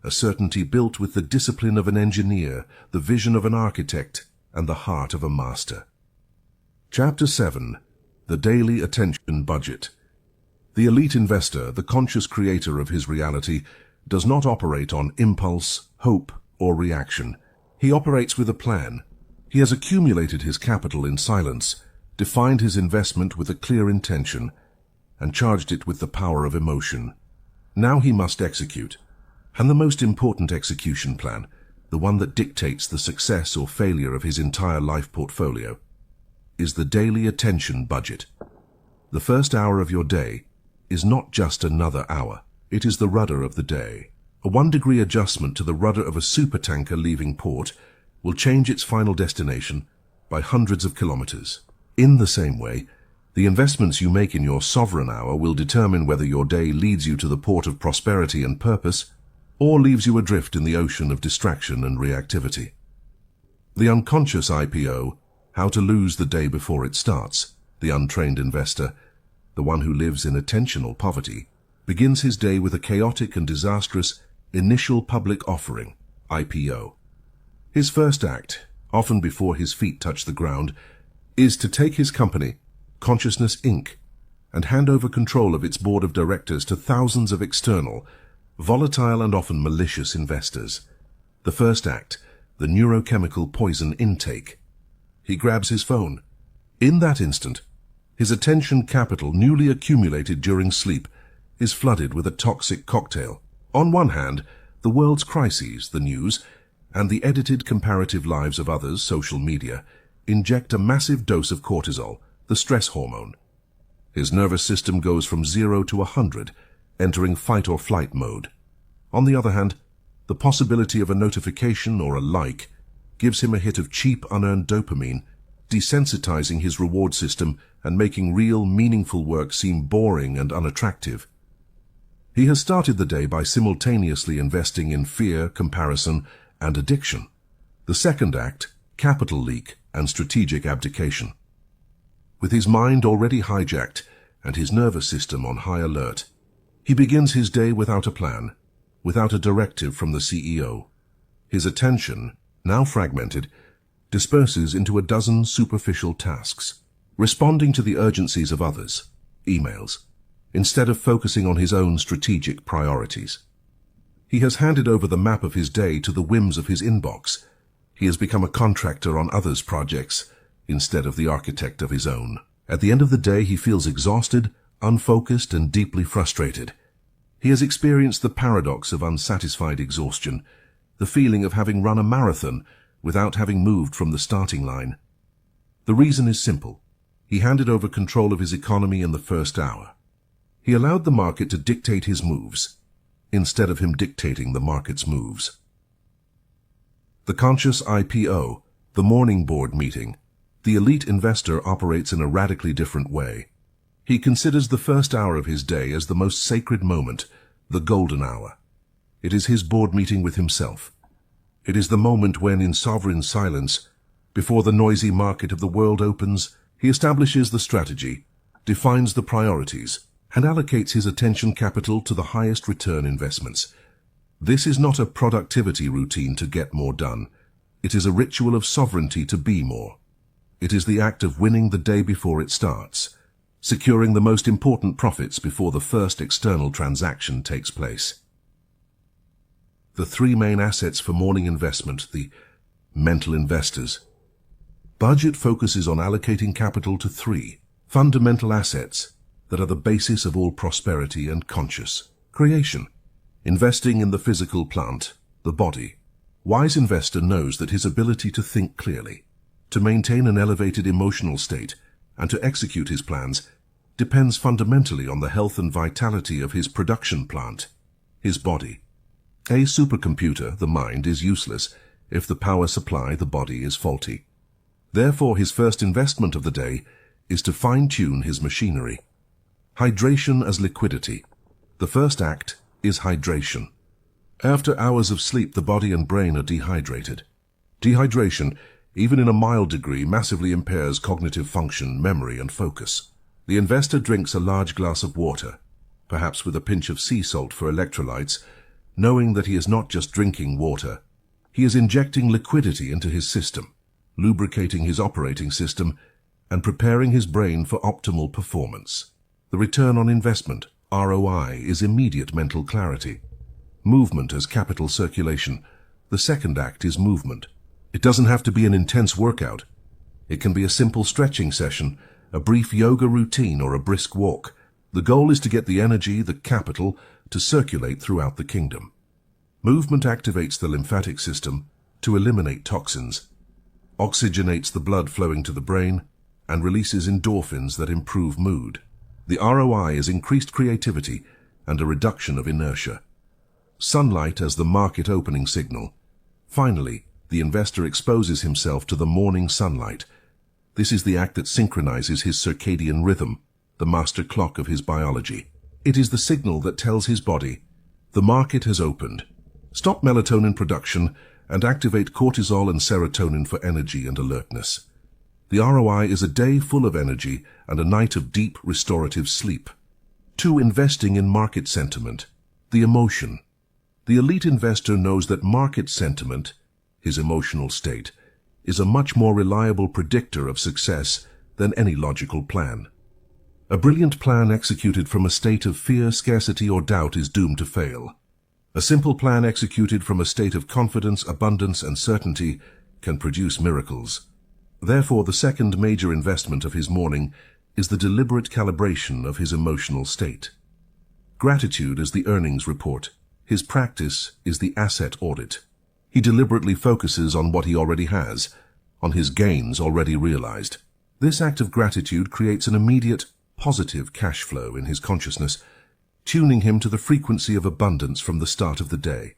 Speaker 1: a certainty built with the discipline of an engineer, the vision of an architect, and the heart of a master. Chapter 7. The Daily Attention Budget. The elite investor, the conscious creator of his reality, does not operate on impulse, hope, or reaction. He operates with a plan. He has accumulated his capital in silence, defined his investment with a clear intention, and charged it with the power of emotion. Now he must execute. And the most important execution plan, the one that dictates the success or failure of his entire life portfolio, is the daily attention budget. The first hour of your day is not just another hour. It is the rudder of the day. A 1-degree adjustment to the rudder of a supertanker leaving port will change its final destination by hundreds of kilometers. In the same way, the investments you make in your sovereign hour will determine whether your day leads you to the port of prosperity and purpose, or leaves you adrift in the ocean of distraction and reactivity. The unconscious IPO, how to lose the day before it starts, the untrained investor, the one who lives in attentional poverty, begins his day with a chaotic and disastrous initial public offering, IPO. His first act, often before his feet touch the ground, is to take his company, Consciousness Inc., and hand over control of its board of directors to thousands of external, volatile and often malicious investors. The first act, the neurochemical poison intake. He grabs his phone. In that instant, his attention capital, newly accumulated during sleep, is flooded with a toxic cocktail. On one hand, the world's crises, the news, and the edited comparative lives of others, social media, inject a massive dose of cortisol, the stress hormone. His nervous system goes from 0 to 100, entering fight or flight mode. On the other hand, the possibility of a notification or a like gives him a hit of cheap, unearned dopamine, desensitizing his reward system and making real, meaningful work seem boring and unattractive. He has started the day by simultaneously investing in fear, comparison, and addiction. The second act, capital leak and strategic abdication. With his mind already hijacked and his nervous system on high alert, he begins his day without a plan, without a directive from the CEO. His attention, now fragmented, disperses into a dozen superficial tasks, responding to the urgencies of others, emails, instead of focusing on his own strategic priorities. He has handed over the map of his day to the whims of his inbox. He has become a contractor on others' projects instead of the architect of his own. At the end of the day, he feels exhausted, unfocused, and deeply frustrated. He has experienced the paradox of unsatisfied exhaustion, the feeling of having run a marathon without having moved from the starting line. The reason is simple. He handed over control of his economy in the first hour. He allowed the market to dictate his moves, instead of him dictating the market's moves. The conscious IPO, the morning board meeting. The elite investor operates in a radically different way. He considers the first hour of his day as the most sacred moment, the golden hour. It is his board meeting with himself. It is the moment when, in sovereign silence, before the noisy market of the world opens, he establishes the strategy, defines the priorities, and allocates his attention capital to the highest return investments. This is not a productivity routine to get more done. It is a ritual of sovereignty to be more. It is the act of winning the day before it starts, securing the most important profits before the first external transaction takes place. The three main assets for morning investment, the mental investors. Budget focuses on allocating capital to three fundamental assets that are the basis of all prosperity and conscious creation. Investing in the physical plant, the body. Wise investor knows that his ability to think clearly, to maintain an elevated emotional state, and to execute his plans depends fundamentally on the health and vitality of his production plant, his body. A supercomputer, the mind, is useless if the power supply, the body, is faulty. Therefore, his first investment of the day is to fine-tune his machinery. Hydration as liquidity. The first act is hydration. After hours of sleep, the body and brain are dehydrated. Dehydration, even in a mild degree, massively impairs cognitive function, memory, and focus. The investor drinks a large glass of water, perhaps with a pinch of sea salt for electrolytes, knowing that he is not just drinking water. He is injecting liquidity into his system, lubricating his operating system, and preparing his brain for optimal performance. The return on investment, ROI, is immediate mental clarity. Movement as capital circulation. The second act is movement. It doesn't have to be an intense workout. It can be a simple stretching session, a brief yoga routine, or a brisk walk. The goal is to get the energy, the capital, to circulate throughout the kingdom. Movement activates the lymphatic system to eliminate toxins, oxygenates the blood flowing to the brain, and releases endorphins that improve mood. The ROI is increased creativity and a reduction of inertia. Sunlight as the market opening signal. Finally, the investor exposes himself to the morning sunlight. This is the act that synchronizes his circadian rhythm, the master clock of his biology. It is the signal that tells his body, the market has opened. Stop melatonin production and activate cortisol and serotonin for energy and alertness. The ROI is a day full of energy and a night of deep restorative sleep. 2. Investing in market sentiment, the emotion. The elite investor knows that market sentiment, his emotional state, is a much more reliable predictor of success than any logical plan. A brilliant plan executed from a state of fear, scarcity, or doubt is doomed to fail. A simple plan executed from a state of confidence, abundance, and certainty can produce miracles. Therefore, the second major investment of his morning is the deliberate calibration of his emotional state. Gratitude is the earnings report. His practice is the asset audit. He deliberately focuses on what he already has, on his gains already realized. This act of gratitude creates an immediate, positive cash flow in his consciousness, tuning him to the frequency of abundance from the start of the day.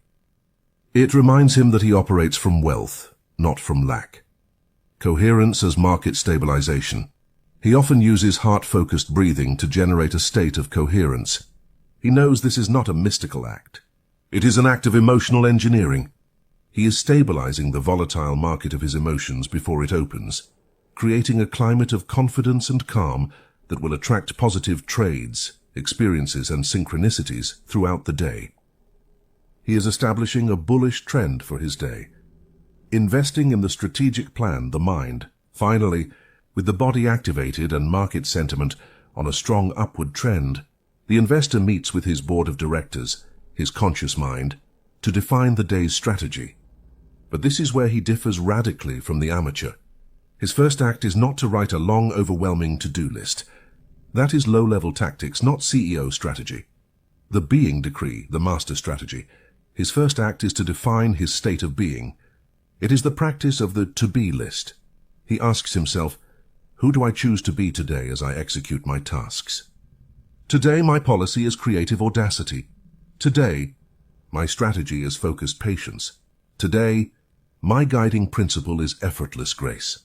Speaker 1: It reminds him that he operates from wealth, not from lack. Coherence as market stabilization. He often uses heart-focused breathing to generate a state of coherence. He knows this is not a mystical act. It is an act of emotional engineering. He is stabilizing the volatile market of his emotions before it opens, creating a climate of confidence and calm that will attract positive trades, experiences, and synchronicities throughout the day. He is establishing a bullish trend for his day. Investing in the strategic plan, the mind. Finally, with the body activated and market sentiment on a strong upward trend, the investor meets with his board of directors, his conscious mind, to define the day's strategy. But this is where he differs radically from the amateur. His first act is not to write a long, overwhelming to-do list. That is low-level tactics, not CEO strategy. The being decree, the master strategy. His first act is to define his state of being. It is the practice of the to-be list. He asks himself, who do I choose to be today as I execute my tasks? Today, my policy is creative audacity. Today, my strategy is focused patience. Today, my guiding principle is effortless grace.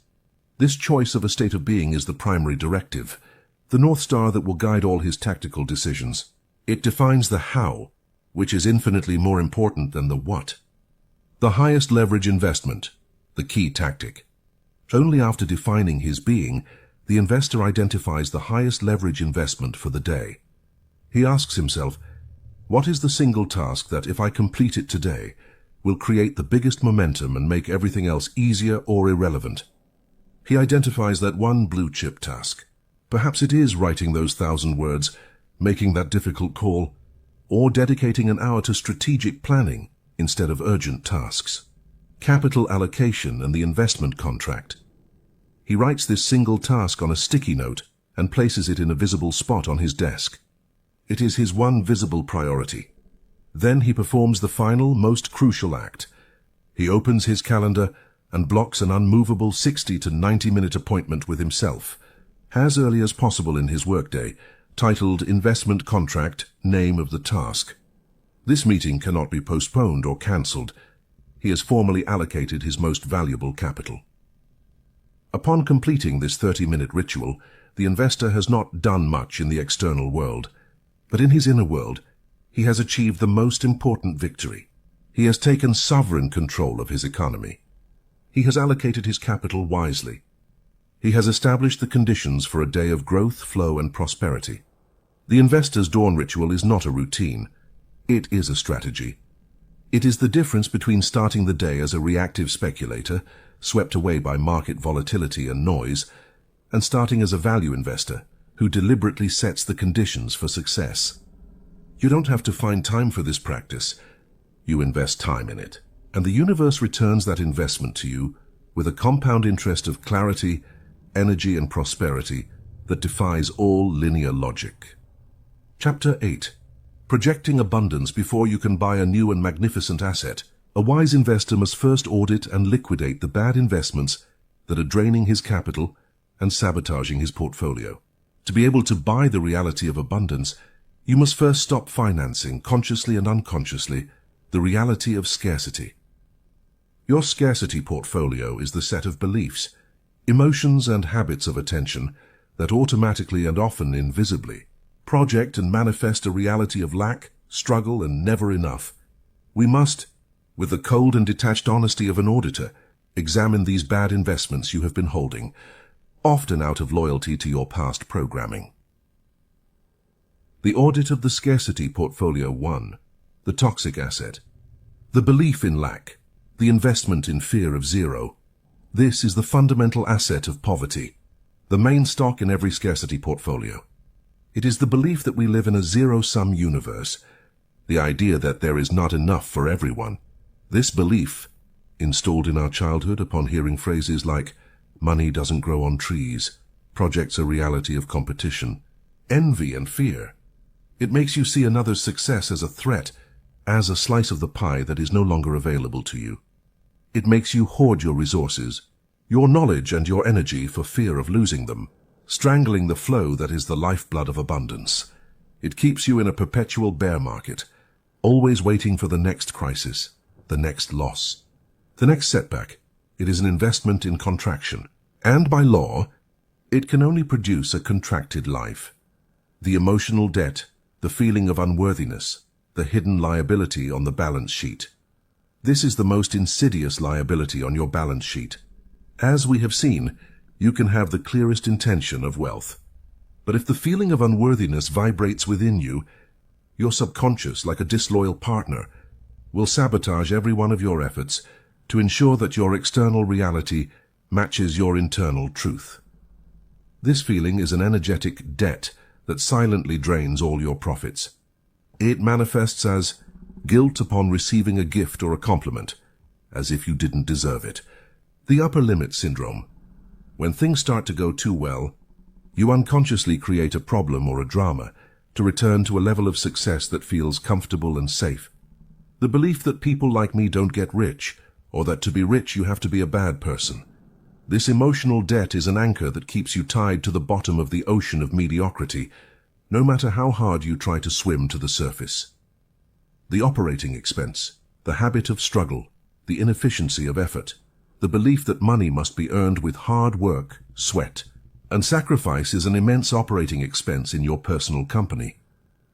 Speaker 1: This choice of a state of being is the primary directive, the North Star that will guide all his tactical decisions. It defines the how, which is infinitely more important than the what. The highest leverage investment, the key tactic. Only after defining his being, the investor identifies the highest leverage investment for the day. He asks himself, what is the single task that, if I complete it today, will create the biggest momentum and make everything else easier or irrelevant? He identifies that one blue-chip task. Perhaps it is writing those 1,000 words, making that difficult call, or dedicating an hour to strategic planning instead of urgent tasks. Capital allocation and the investment contract. He writes this single task on a sticky note and places it in a visible spot on his desk. It is his one visible priority. Then he performs the final, most crucial act. He opens his calendar and blocks an unmovable 60 to 90-minute appointment with himself, as early as possible in his workday, titled Investment Contract, name of the task. This meeting cannot be postponed or cancelled. He has formally allocated his most valuable capital. Upon completing this 30-minute ritual, the investor has not done much in the external world, but in his inner world, he has achieved the most important victory. He has taken sovereign control of his economy. He has allocated his capital wisely. He has established the conditions for a day of growth, flow, and prosperity. The investor's dawn ritual is not a routine. It is a strategy. It is the difference between starting the day as a reactive speculator, swept away by market volatility and noise, and starting as a value investor who deliberately sets the conditions for success. You don't have to find time for this practice. You invest time in it, and the universe returns that investment to you with a compound interest of clarity, energy, and prosperity that defies all linear logic. Chapter 8. Projecting abundance before you can buy a new and magnificent asset. A wise investor must first audit and liquidate the bad investments that are draining his capital and sabotaging his portfolio. To be able to buy the reality of abundance, you must first stop financing, consciously and unconsciously, the reality of scarcity. Your scarcity portfolio is the set of beliefs, emotions, and habits of attention that automatically and often invisibly project and manifest a reality of lack, struggle, and never enough. We must, with the cold and detached honesty of an auditor, examine these bad investments you have been holding, often out of loyalty to your past programming. The audit of the scarcity portfolio 1. The toxic asset. The belief in lack. The investment in fear of zero. This is the fundamental asset of poverty, the main stock in every scarcity portfolio. It is the belief that we live in a zero-sum universe, the idea that there is not enough for everyone. This belief, installed in our childhood upon hearing phrases like, money doesn't grow on trees, projects a reality of competition, envy, and fear. It makes you see another's success as a threat, as a slice of the pie that is no longer available to you. It makes you hoard your resources, your knowledge and your energy for fear of losing them, strangling the flow that is the lifeblood of abundance. It keeps you in a perpetual bear market, always waiting for the next crisis, the next loss, the next setback. It is an investment in contraction, and by law, it can only produce a contracted life. The emotional debt, the feeling of unworthiness, the hidden liability on the balance sheet. This is the most insidious liability on your balance sheet. As we have seen, you can have the clearest intention of wealth. But if the feeling of unworthiness vibrates within you, your subconscious, like a disloyal partner, will sabotage every one of your efforts to ensure that your external reality matches your internal truth. This feeling is an energetic debt that silently drains all your profits. It manifests as guilt upon receiving a gift or a compliment, as if you didn't deserve it. The upper limit syndrome. When things start to go too well, you unconsciously create a problem or a drama to return to a level of success that feels comfortable and safe. The belief that people like me don't get rich, or that to be rich you have to be a bad person. This emotional debt is an anchor that keeps you tied to the bottom of the ocean of mediocrity, no matter how hard you try to swim to the surface. The operating expense, the habit of struggle, the inefficiency of effort, the belief that money must be earned with hard work, sweat, and sacrifice is an immense operating expense in your personal company.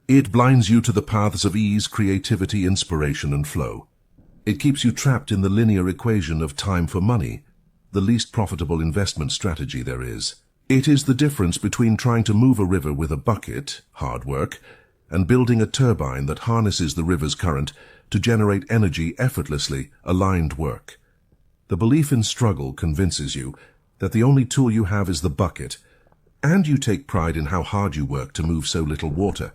Speaker 1: It blinds you to the paths of ease, creativity, inspiration, and flow. It keeps you trapped in the linear equation of time for money, the least profitable investment strategy there is. It is the difference between trying to move a river with a bucket, hard work, and building a turbine that harnesses the river's current to generate energy effortlessly, aligned work. The belief in struggle convinces you that the only tool you have is the bucket, And you take pride in how hard you work to move so little water.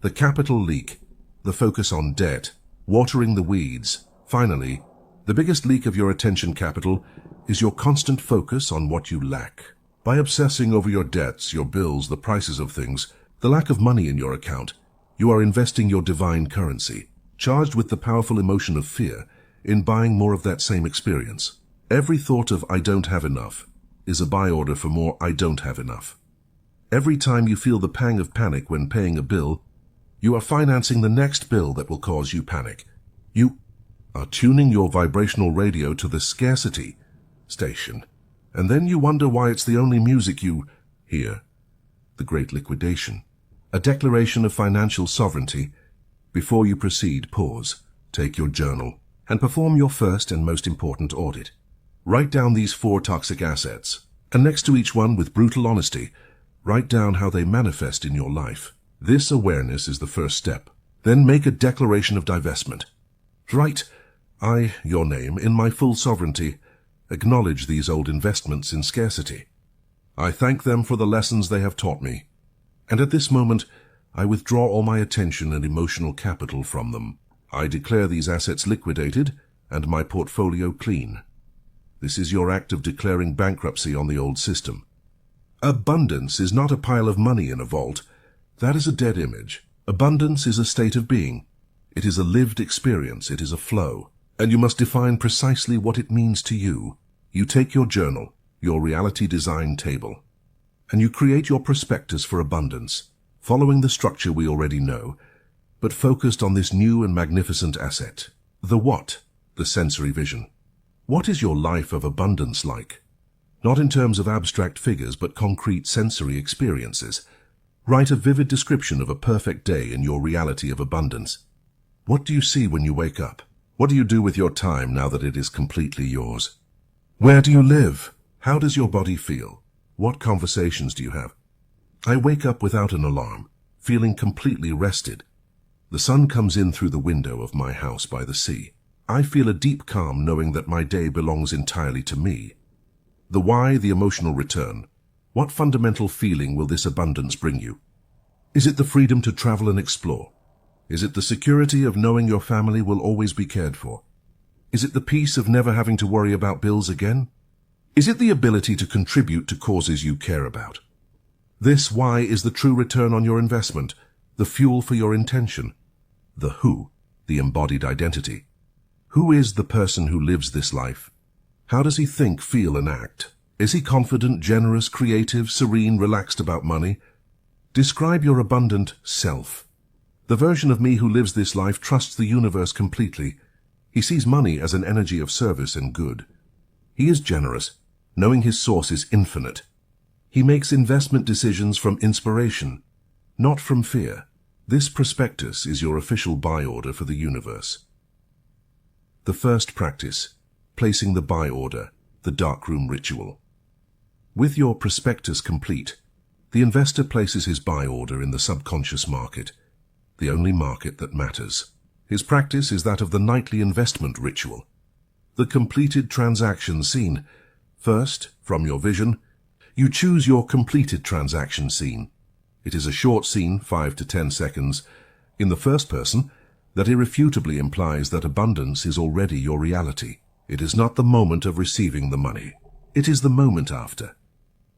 Speaker 1: The capital leak, the focus on debt, watering the weeds. Finally, the biggest leak of your attention capital is your constant focus on what you lack. By obsessing over your debts, your bills, the prices of things, the lack of money in your account, you are investing your divine currency, charged with the powerful emotion of fear, in buying more of that same experience. Every thought of "I don't have enough" is a buy order for more "I don't have enough." Every time you feel the pang of panic when paying a bill, you are financing the next bill that will cause you panic. You are tuning your vibrational radio to the scarcity station, and then you wonder why it's the only music you hear. The Great Liquidation, a declaration of financial sovereignty. Before you proceed, pause, take your journal, and perform your first and most important audit. Write down these 4 toxic assets, and next to each one, with brutal honesty, write down how they manifest in your life. This awareness is the first step. Then make a declaration of divestment. Write, "I, your name, in my full sovereignty, acknowledge these old investments in scarcity. I thank them for the lessons they have taught me, and at this moment I withdraw all my attention and emotional capital from them. I declare these assets liquidated and my portfolio clean." This is your act of declaring bankruptcy on the old system. Abundance is not a pile of money in a vault. That is a dead image. Abundance is a state of being. It is a lived experience. It is a flow. And you must define precisely what it means to you. You take your journal, your reality design table, and you create your prospectus for abundance, following the structure we already know, but focused on this new and magnificent asset. The what? The sensory vision. What is your life of abundance like? Not in terms of abstract figures, but concrete sensory experiences. Write a vivid description of a perfect day in your reality of abundance. What do you see when you wake up? What do you do with your time now that it is completely yours? Where do you live? How does your body feel? What conversations do you have? I wake up without an alarm, feeling completely rested. The sun comes in through the window of my house by the sea. I feel a deep calm knowing that my day belongs entirely to me. The why, the emotional return. What fundamental feeling will this abundance bring you? Is it the freedom to travel and explore? Is it the security of knowing your family will always be cared for? Is it the peace of never having to worry about bills again? Is it the ability to contribute to causes you care about? This why is the true return on your investment, the fuel for your intention. The who, the embodied identity. Who is the person who lives this life? How does he think, feel, and act? Is he confident, generous, creative, serene, relaxed about money? Describe your abundant self. The version of me who lives this life trusts the universe completely. He sees money as an energy of service and good. He is generous, knowing his source is infinite. He makes investment decisions from inspiration, not from fear. This prospectus is your official buy order for the universe. The first practice, placing the buy order, the darkroom ritual. With your prospectus complete, the investor places his buy order in the subconscious market, the only market that matters. His practice is that of the nightly investment ritual. The completed transaction scene. First, from your vision, you choose your completed transaction scene. It is a short scene, 5 to 10 seconds, in the first person, that irrefutably implies that abundance is already your reality. It is not the moment of receiving the money. It is the moment after.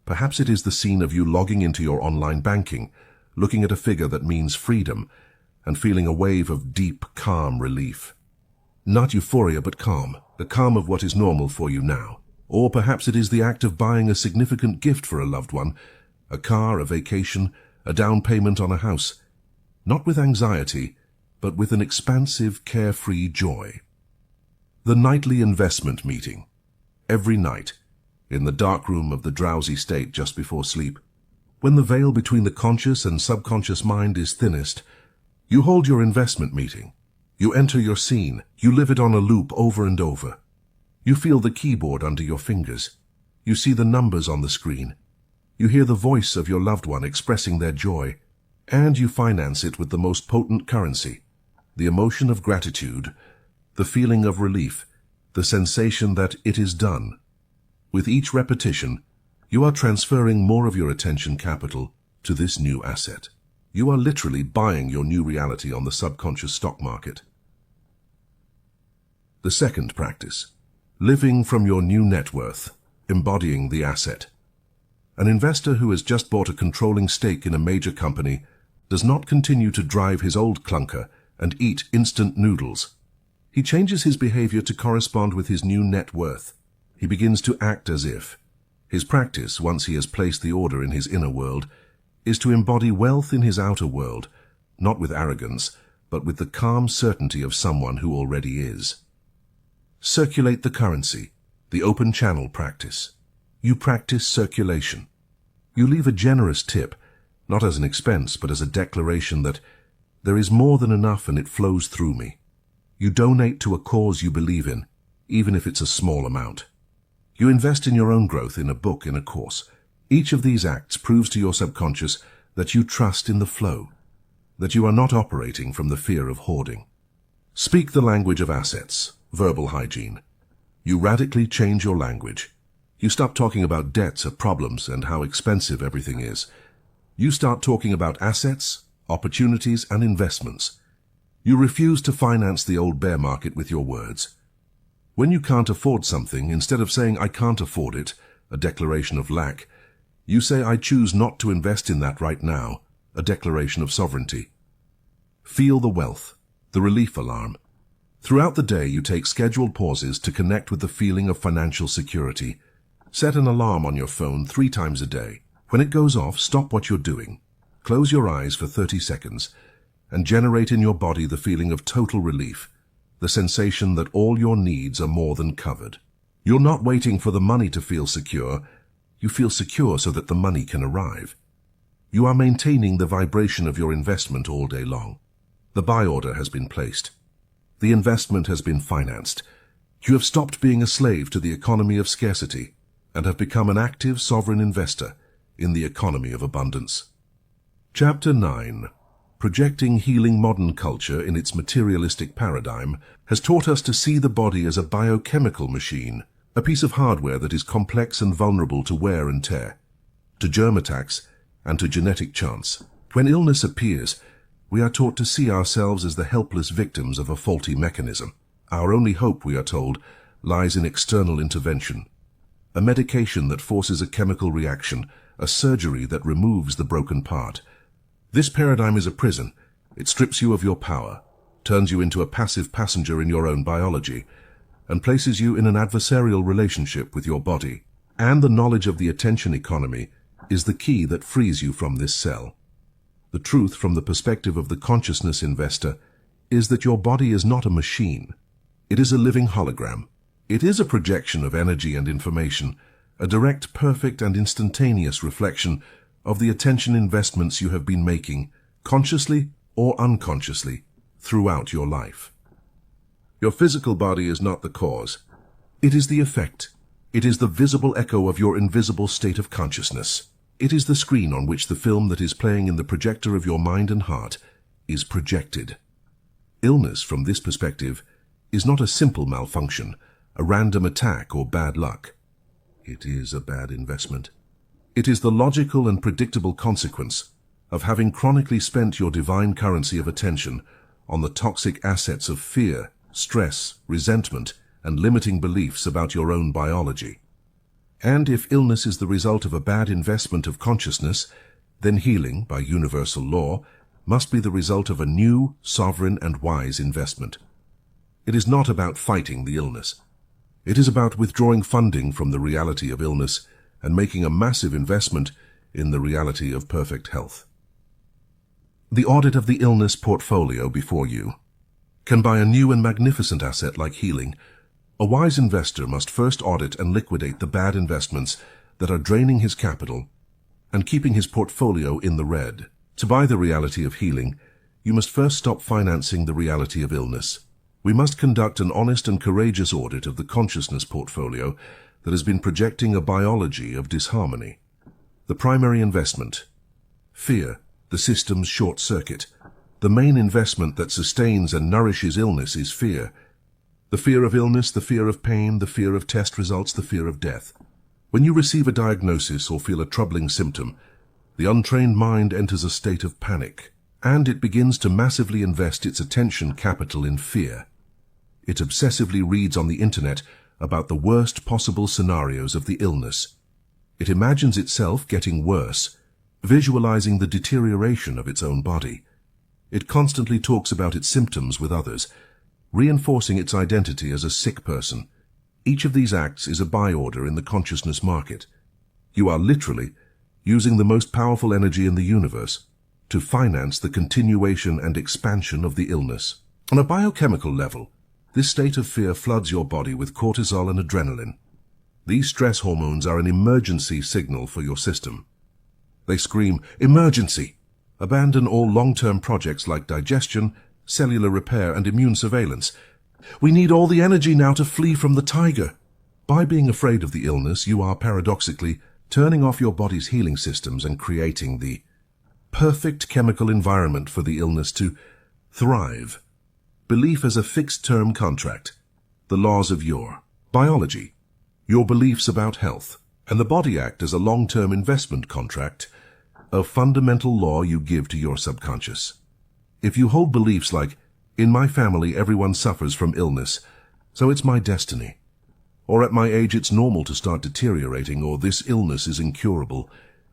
Speaker 1: Perhaps it is the scene of you logging into your online banking, looking at a figure that means freedom, and feeling a wave of deep, calm relief. Not euphoria, but calm, the calm of what is normal for you now. Or perhaps it is the act of buying a significant gift for a loved one, a car, a vacation, a down payment on a house. Not with anxiety, but with an expansive, carefree joy. The nightly investment meeting. Every night, in the dark room of the drowsy state just before sleep, when the veil between the conscious and subconscious mind is thinnest, you hold your investment meeting. You enter your scene. You live it on a loop over and over. You feel the keyboard under your fingers. You see the numbers on the screen. You hear the voice of your loved one expressing their joy, and you finance it with the most potent currency, the emotion of gratitude, the feeling of relief, the sensation that it is done. With each repetition, You are transferring more of your attention capital to this new asset. You are literally buying your new reality on the subconscious stock market. The second practice, living from your new net worth, embodying the asset. An investor who has just bought a controlling stake in a major company does not continue to drive his old clunker and eat instant noodles. He changes his behavior to correspond with his new net worth. He begins to act as if. His practice, once he has placed the order in his inner world, is to embody wealth in his outer world, not with arrogance, but with the calm certainty of someone who already is. Circulate the currency, the open channel practice. You practice circulation. You leave a generous tip, not as an expense, but as a declaration that there is more than enough and it flows through me. You donate to a cause you believe in, even if it's a small amount. You invest in your own growth, in a book, in a course. Each of these acts proves to your subconscious that you trust in the flow, that you are not operating from the fear of hoarding. Speak the language of assets, verbal hygiene. You radically change your language. You stop talking about debts or problems and how expensive everything is. You start talking about assets, opportunities, and investments. You refuse to finance the old bear market with your words. When you can't afford something, instead of saying, "I can't afford it," a declaration of lack, you say, "I choose not to invest in that right now," a declaration of sovereignty. Feel the wealth, the relief alarm. Throughout the day, you take scheduled pauses to connect with the feeling of financial security. Set an alarm on your phone 3 times a day. When it goes off, stop what you're doing. Close your eyes for 30 seconds and generate in your body the feeling of total relief, the sensation that all your needs are more than covered. You're not waiting for the money to feel secure. You feel secure so that the money can arrive. You are maintaining the vibration of your investment all day long. The buy order has been placed. The investment has been financed. You have stopped being a slave to the economy of scarcity and have become an active sovereign investor in the economy of abundance. Chapter 9. Projecting healing modern culture in its materialistic paradigm has taught us to see the body as a biochemical machine, a piece of hardware that is complex and vulnerable to wear and tear, to germ attacks, and to genetic chance. When illness appears, we are taught to see ourselves as the helpless victims of a faulty mechanism. Our only hope, we are told, lies in external intervention. A medication that forces a chemical reaction, a surgery that removes the broken part. This paradigm is a prison. It strips you of your power, turns you into a passive passenger in your own biology, and places you in an adversarial relationship with your body. And the knowledge of the attention economy is the key that frees you from this cell. The truth from the perspective of the consciousness investor is that your body is not a machine. It is a living hologram. It is a projection of energy and information, a direct, perfect, and instantaneous reflection of the attention investments you have been making, consciously or unconsciously, throughout your life. Your physical body is not the cause. It is the effect. It is the visible echo of your invisible state of consciousness. It is the screen on which the film that is playing in the projector of your mind and heart is projected. Illness, from this perspective, is not a simple malfunction, a random attack or bad luck. It is a bad investment. It is the logical and predictable consequence of having chronically spent your divine currency of attention on the toxic assets of fear, stress, resentment, and limiting beliefs about your own biology. And if illness is the result of a bad investment of consciousness, then healing, by universal law, must be the result of a new, sovereign, and wise investment. It is not about fighting the illness. It is about withdrawing funding from the reality of illness and making a massive investment in the reality of perfect health. The audit of the illness portfolio before you can buy a new and magnificent asset like healing. A wise investor must first audit and liquidate the bad investments that are draining his capital and keeping his portfolio in the red. To buy the reality of healing, you must first stop financing the reality of illness. We must conduct an honest and courageous audit of the consciousness portfolio that has been projecting a biology of disharmony. The primary investment, fear, the system's short circuit. The main investment that sustains and nourishes illness is fear. The fear of illness, the fear of pain, the fear of test results, the fear of death. When you receive a diagnosis or feel a troubling symptom, the untrained mind enters a state of panic, and it begins to massively invest its attention capital in fear. It obsessively reads on the internet about the worst possible scenarios of the illness. It imagines itself getting worse, visualizing the deterioration of its own body. It constantly talks about its symptoms with others, reinforcing its identity as a sick person. Each of these acts is a buy order in the consciousness market. You are literally using the most powerful energy in the universe to finance the continuation and expansion of the illness. On a biochemical level, this state of fear floods your body with cortisol and adrenaline. These stress hormones are an emergency signal for your system. They scream, "Emergency!" Abandon all long-term projects like digestion, cellular repair, and immune surveillance. We need all the energy now to flee from the tiger. By being afraid of the illness, you are paradoxically turning off your body's healing systems and creating the perfect chemical environment for the illness to thrive. Belief as a fixed-term contract, the laws of your biology, your beliefs about health, and the body act as a long-term investment contract, a fundamental law you give to your subconscious. If you hold beliefs like, "In my family everyone suffers from illness, so it's my destiny," or "At my age it's normal to start deteriorating," or "This illness is incurable,"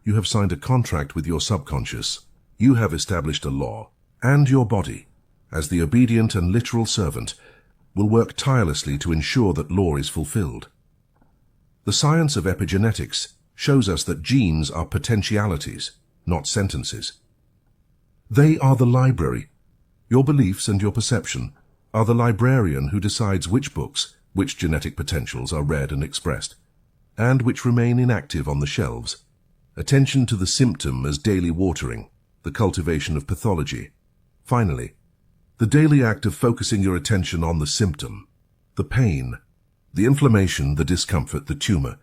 Speaker 1: you have signed a contract with your subconscious. You have established a law, and your body, as the obedient and literal servant, will work tirelessly to ensure that law is fulfilled. The science of epigenetics shows us that genes are potentialities, not sentences. They are the library. Your beliefs and your perception are the librarian who decides which books, which genetic potentials are read and expressed, and which remain inactive on the shelves. Attention to the symptom as daily watering, the cultivation of pathology. Finally, the daily act of focusing your attention on the symptom, the pain, the inflammation, the discomfort, the tumor,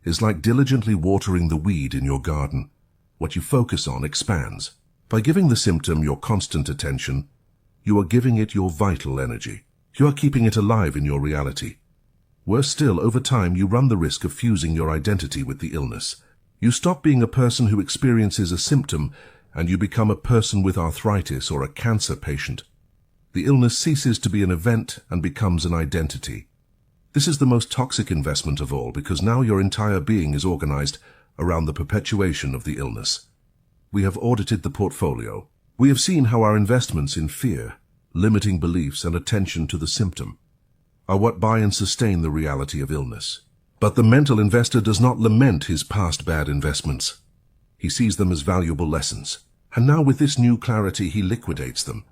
Speaker 1: is like diligently watering the weed in your garden. What you focus on expands. By giving the symptom your constant attention, you are giving it your vital energy. You are keeping it alive in your reality. Worse still, over time you run the risk of fusing your identity with the illness. You stop being a person who experiences a symptom and you become a person with arthritis or a cancer patient. The illness ceases to be an event and becomes an identity. This is the most toxic investment of all, because now your entire being is organized around the perpetuation of the illness. We have audited the portfolio. We have seen how our investments in fear, limiting beliefs, and attention to the symptom are what buy and sustain the reality of illness. But the mental investor does not lament his past bad investments. He sees them as valuable lessons. And now with this new clarity he liquidates them.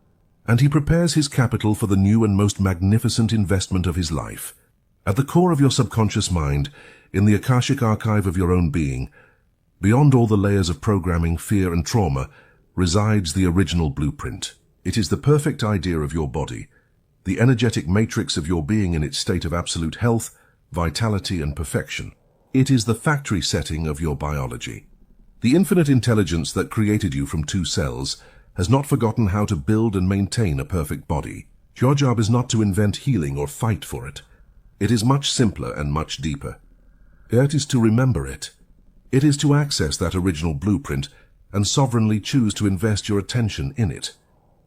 Speaker 1: And he prepares his capital for the new and most magnificent investment of his life. At the core of your subconscious mind, in the Akashic archive of your own being, beyond all the layers of programming, fear, and trauma, resides the original blueprint. It is the perfect idea of your body, the energetic matrix of your being in its state of absolute health, vitality, and perfection. It is the factory setting of your biology. The infinite intelligence that created you from 2 cells has not forgotten how to build and maintain a perfect body. Your job is not to invent healing or fight for it. It is much simpler and much deeper. It is to remember it. It is to access that original blueprint and sovereignly choose to invest your attention in it,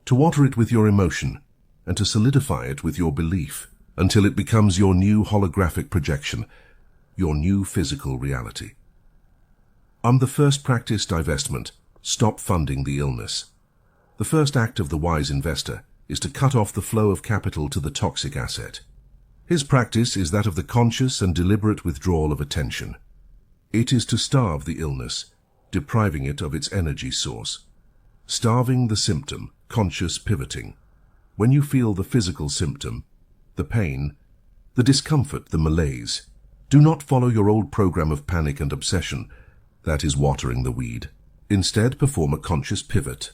Speaker 1: to water it with your emotion, and to solidify it with your belief until it becomes your new holographic projection, your new physical reality. On the first practice, divestment, stop funding the illness. The first act of the wise investor is to cut off the flow of capital to the toxic asset. His practice is that of the conscious and deliberate withdrawal of attention. It is to starve the illness, depriving it of its energy source. Starving the symptom, conscious pivoting. When you feel the physical symptom, the pain, the discomfort, the malaise, do not follow your old program of panic and obsession, that is watering the weed. Instead, perform a conscious pivot.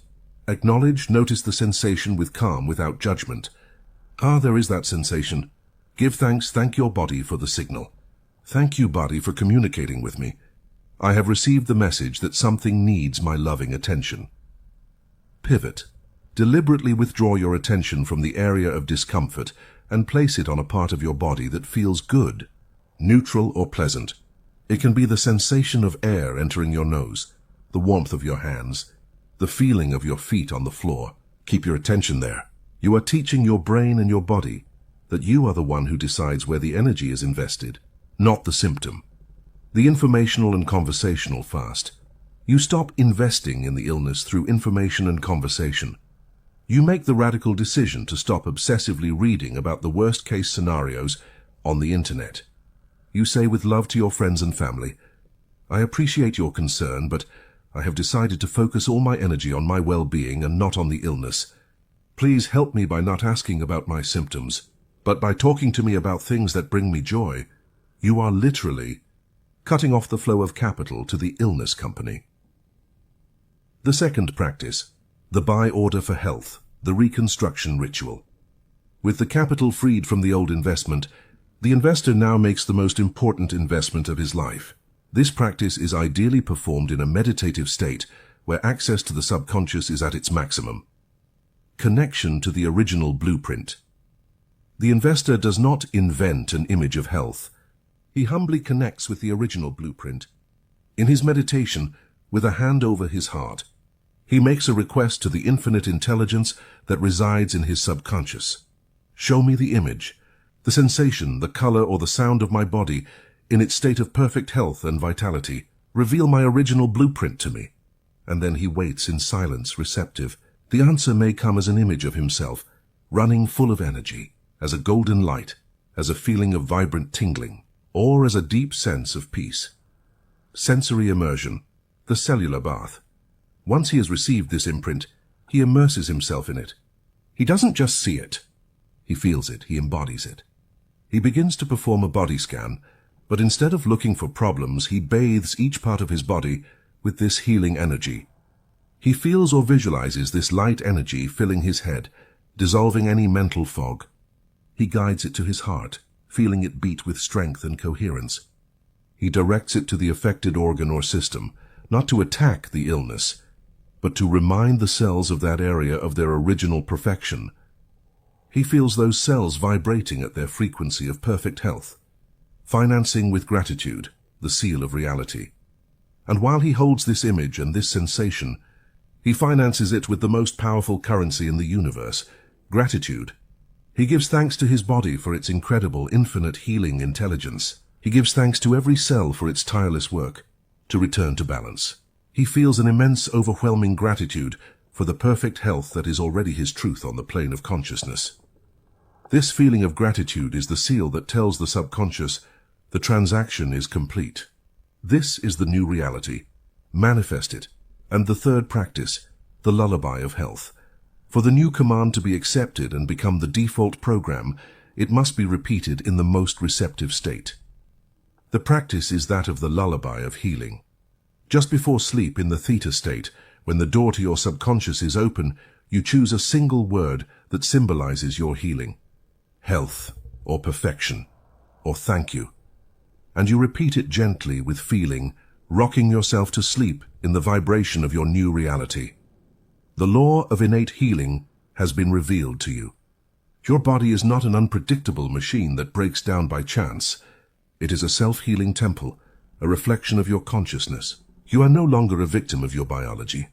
Speaker 1: Acknowledge, notice the sensation with calm, without judgment. Ah, there is that sensation. Give thanks, thank your body for the signal. Thank you, body, for communicating with me. I have received the message that something needs my loving attention. Pivot. Deliberately withdraw your attention from the area of discomfort and place it on a part of your body that feels good, neutral or pleasant. It can be the sensation of air entering your nose, the warmth of your hands, the feeling of your feet on the floor. Keep your attention there. You are teaching your brain and your body that you are the one who decides where the energy is invested, not the symptom. The informational and conversational fast. You stop investing in the illness through information and conversation. You make the radical decision to stop obsessively reading about the worst-case scenarios on the internet. You say with love to your friends and family, "I appreciate your concern, but I have decided to focus all my energy on my well-being and not on the illness. Please help me by not asking about my symptoms, but by talking to me about things that bring me joy." You are literally cutting off the flow of capital to the illness company. The second practice, the buy order for health, the reconstruction ritual. With the capital freed from the old investment, the investor now makes the most important investment of his life. This practice is ideally performed in a meditative state where access to the subconscious is at its maximum. Connection to the original blueprint. The investor does not invent an image of health. He humbly connects with the original blueprint. In his meditation, with a hand over his heart, he makes a request to the infinite intelligence that resides in his subconscious. Show me the image, the sensation, the color, or the sound of my body in its state of perfect health and vitality. Reveal my original blueprint to me. And then he waits in silence, receptive. The answer may come as an image of himself, running full of energy, as a golden light, as a feeling of vibrant tingling, or as a deep sense of peace. Sensory immersion, the cellular bath. Once he has received this imprint, he immerses himself in it. He doesn't just see it. He feels it, he embodies it. He begins to perform a body scan, but instead of looking for problems, he bathes each part of his body with this healing energy. He feels or visualizes this light energy filling his head, dissolving any mental fog. He guides it to his heart, feeling it beat with strength and coherence. He directs it to the affected organ or system, not to attack the illness, but to remind the cells of that area of their original perfection. He feels those cells vibrating at their frequency of perfect health, financing with gratitude, the seal of reality. And while he holds this image and this sensation, he finances it with the most powerful currency in the universe, gratitude. He gives thanks to his body for its incredible, infinite healing intelligence. He gives thanks to every cell for its tireless work to return to balance. He feels an immense, overwhelming gratitude for the perfect health that is already his truth on the plane of consciousness. This feeling of gratitude is the seal that tells the subconscious the transaction is complete. This is the new reality. Manifest it. And the third practice, the lullaby of health. For the new command to be accepted and become the default program, it must be repeated in the most receptive state. The practice is that of the lullaby of healing. Just before sleep in the theta state, when the door to your subconscious is open, you choose a single word that symbolizes your healing. Health, or perfection, or thank you. And you repeat it gently with feeling, rocking yourself to sleep in the vibration of your new reality. The law of innate healing has been revealed to you. Your body is not an unpredictable machine that breaks down by chance. It is a self-healing temple, a reflection of your consciousness. You are no longer a victim of your biology.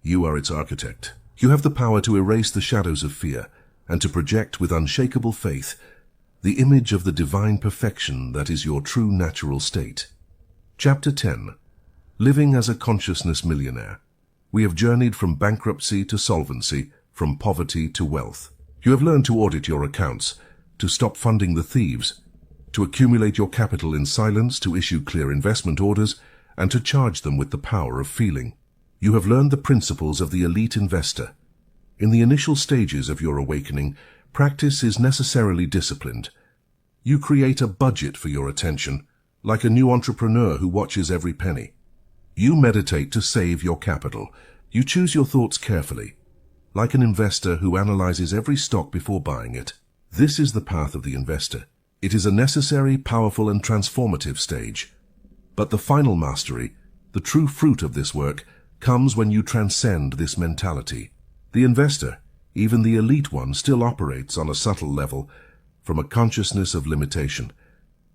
Speaker 1: You are its architect. You have the power to erase the shadows of fear and to project with unshakable faith the image of the divine perfection that is your true natural state. Chapter 10. Living as a consciousness millionaire. We have journeyed from bankruptcy to solvency, from poverty to wealth. You have learned to audit your accounts, to stop funding the thieves, to accumulate your capital in silence, to issue clear investment orders, and to charge them with the power of feeling. You have learned the principles of the elite investor. In the initial stages of your awakening, practice is necessarily disciplined. You create a budget for your attention, like a new entrepreneur who watches every penny. You meditate to save your capital. You choose your thoughts carefully, like an investor who analyzes every stock before buying it. This is the path of the investor. It is a necessary, powerful, and transformative stage. But the final mastery, the true fruit of this work, comes when you transcend this mentality. The investor, even the elite one, still operates on a subtle level from a consciousness of limitation.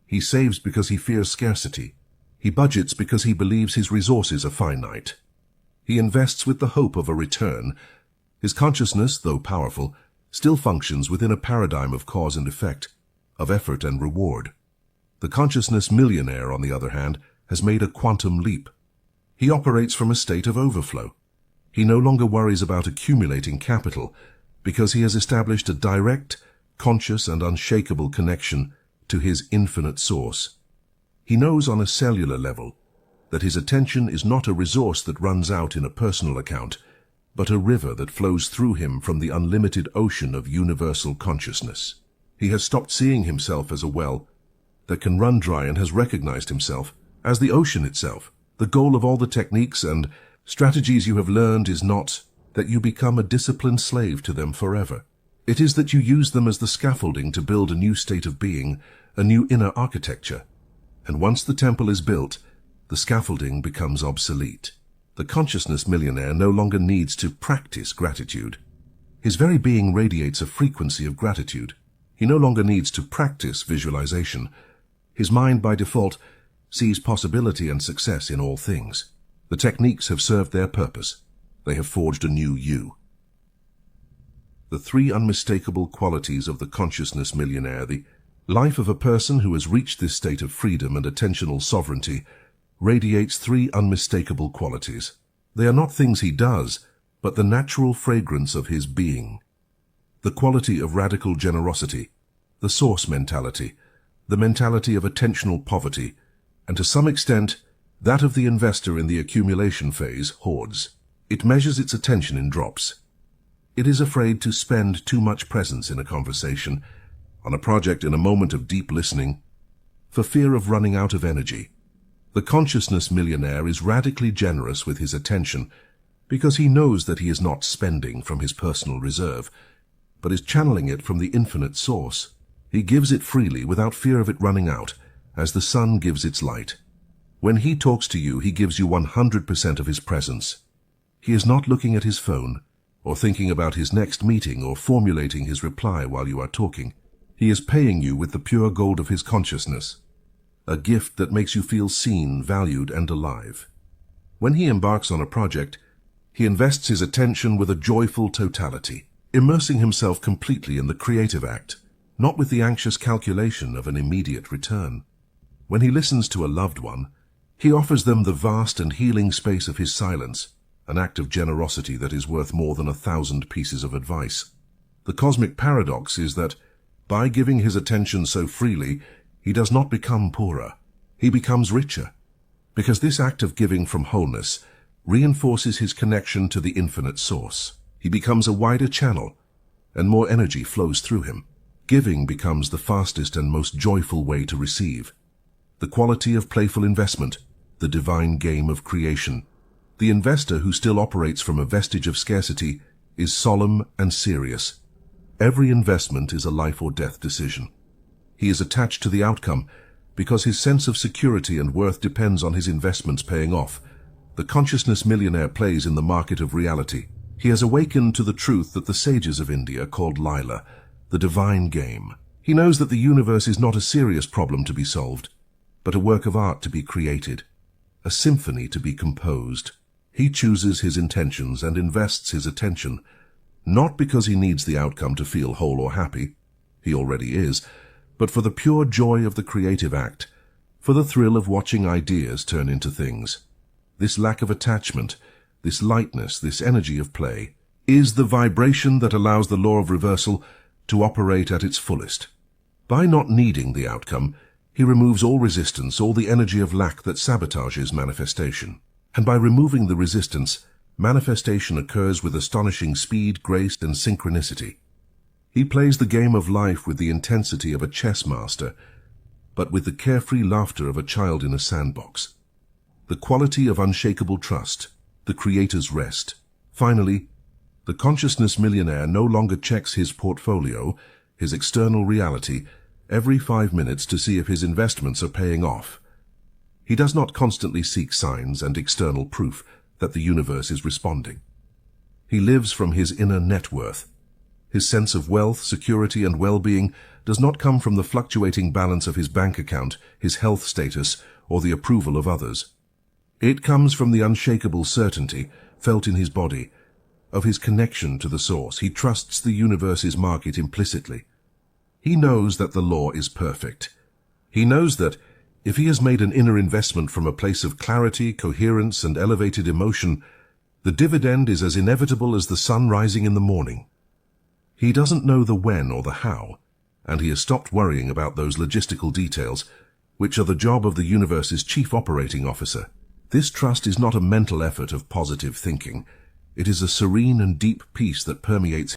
Speaker 1: He saves because he fears scarcity. He budgets because he believes his resources are finite. He invests with the hope of a return. His consciousness, though powerful, still functions within a paradigm of cause and effect, of effort and reward. The consciousness millionaire, on the other hand, has made a quantum leap. He operates from a state of overflow. He no longer worries about accumulating capital because he has established a direct, conscious and unshakable connection to his infinite source. He knows on a cellular level that his attention is not a resource that runs out in a personal account, but a river that flows through him from the unlimited ocean of universal consciousness. He has stopped seeing himself as a well that can run dry and has recognized himself as the ocean itself. The goal of all the techniques and strategies you have learned is not that you become a disciplined slave to them forever. It is that you use them as the scaffolding to build a new state of being, a new inner architecture. And once the temple is built, the scaffolding becomes obsolete. The consciousness millionaire no longer needs to practice gratitude. His very being radiates a frequency of gratitude. He no longer needs to practice visualization. His mind, by default, sees possibility and success in all things. The techniques have served their purpose. They have forged a new you. The three unmistakable qualities of the consciousness millionaire. The life of a person who has reached this state of freedom and attentional sovereignty radiates three unmistakable qualities. They are not things he does, but the natural fragrance of his being. The quality of radical generosity, the source mentality, the mentality of attentional poverty, and to some extent, that of the investor in the accumulation phase, hoards. It measures its attention in drops. It is afraid to spend too much presence in a conversation, on a project, in a moment of deep listening, for fear of running out of energy. The consciousness millionaire is radically generous with his attention because he knows that he is not spending from his personal reserve, but is channeling it from the infinite source. He gives it freely without fear of it running out, as the sun gives its light. When he talks to you, he gives you 100% of his presence. He is not looking at his phone, or thinking about his next meeting, or formulating his reply while you are talking. He is paying you with the pure gold of his consciousness, a gift that makes you feel seen, valued, and alive. When he embarks on a project, he invests his attention with a joyful totality, immersing himself completely in the creative act, not with the anxious calculation of an immediate return. When he listens to a loved one, he offers them the vast and healing space of his silence, an act of generosity that is worth more than 1,000 pieces of advice. The cosmic paradox is that, by giving his attention so freely, he does not become poorer. He becomes richer, because this act of giving from wholeness reinforces his connection to the infinite source. He becomes a wider channel, and more energy flows through him. Giving becomes the fastest and most joyful way to receive. The quality of playful investment, the divine game of creation. The investor who still operates from a vestige of scarcity is solemn and serious. Every investment is a life or death decision. He is attached to the outcome because his sense of security and worth depends on his investments paying off. The consciousness millionaire plays in the market of reality. He has awakened to the truth that the sages of India called Lila, the divine game. He knows that the universe is not a serious problem to be solved, but a work of art to be created, a symphony to be composed. He chooses his intentions and invests his attention, not because he needs the outcome to feel whole or happy. He already is, but for the pure joy of the creative act, for the thrill of watching ideas turn into things. This lack of attachment, this lightness, this energy of play, is the vibration that allows the law of reversal to operate at its fullest. By not needing the outcome, he removes all resistance, all the energy of lack that sabotages manifestation. And by removing the resistance, manifestation occurs with astonishing speed, grace, and synchronicity. He plays the game of life with the intensity of a chess master, but with the carefree laughter of a child in a sandbox. The quality of unshakable trust, the creator's rest. Finally, the consciousness millionaire no longer checks his portfolio, his external reality, every 5 minutes to see if his investments are paying off. He does not constantly seek signs and external proof that the universe is responding. He lives from his inner net worth. His sense of wealth, security, and well-being does not come from the fluctuating balance of his bank account, his health status, or the approval of others. It comes from the unshakable certainty, felt in his body, of his connection to the source. He trusts the universe's market implicitly. He knows that the law is perfect. He knows that if he has made an inner investment from a place of clarity, coherence, and elevated emotion, the dividend is as inevitable as the sun rising in the morning. He doesn't know the when or the how, and he has stopped worrying about those logistical details, which are the job of the universe's chief operating officer. This trust is not a mental effort of positive thinking. It is a serene and deep peace that permeates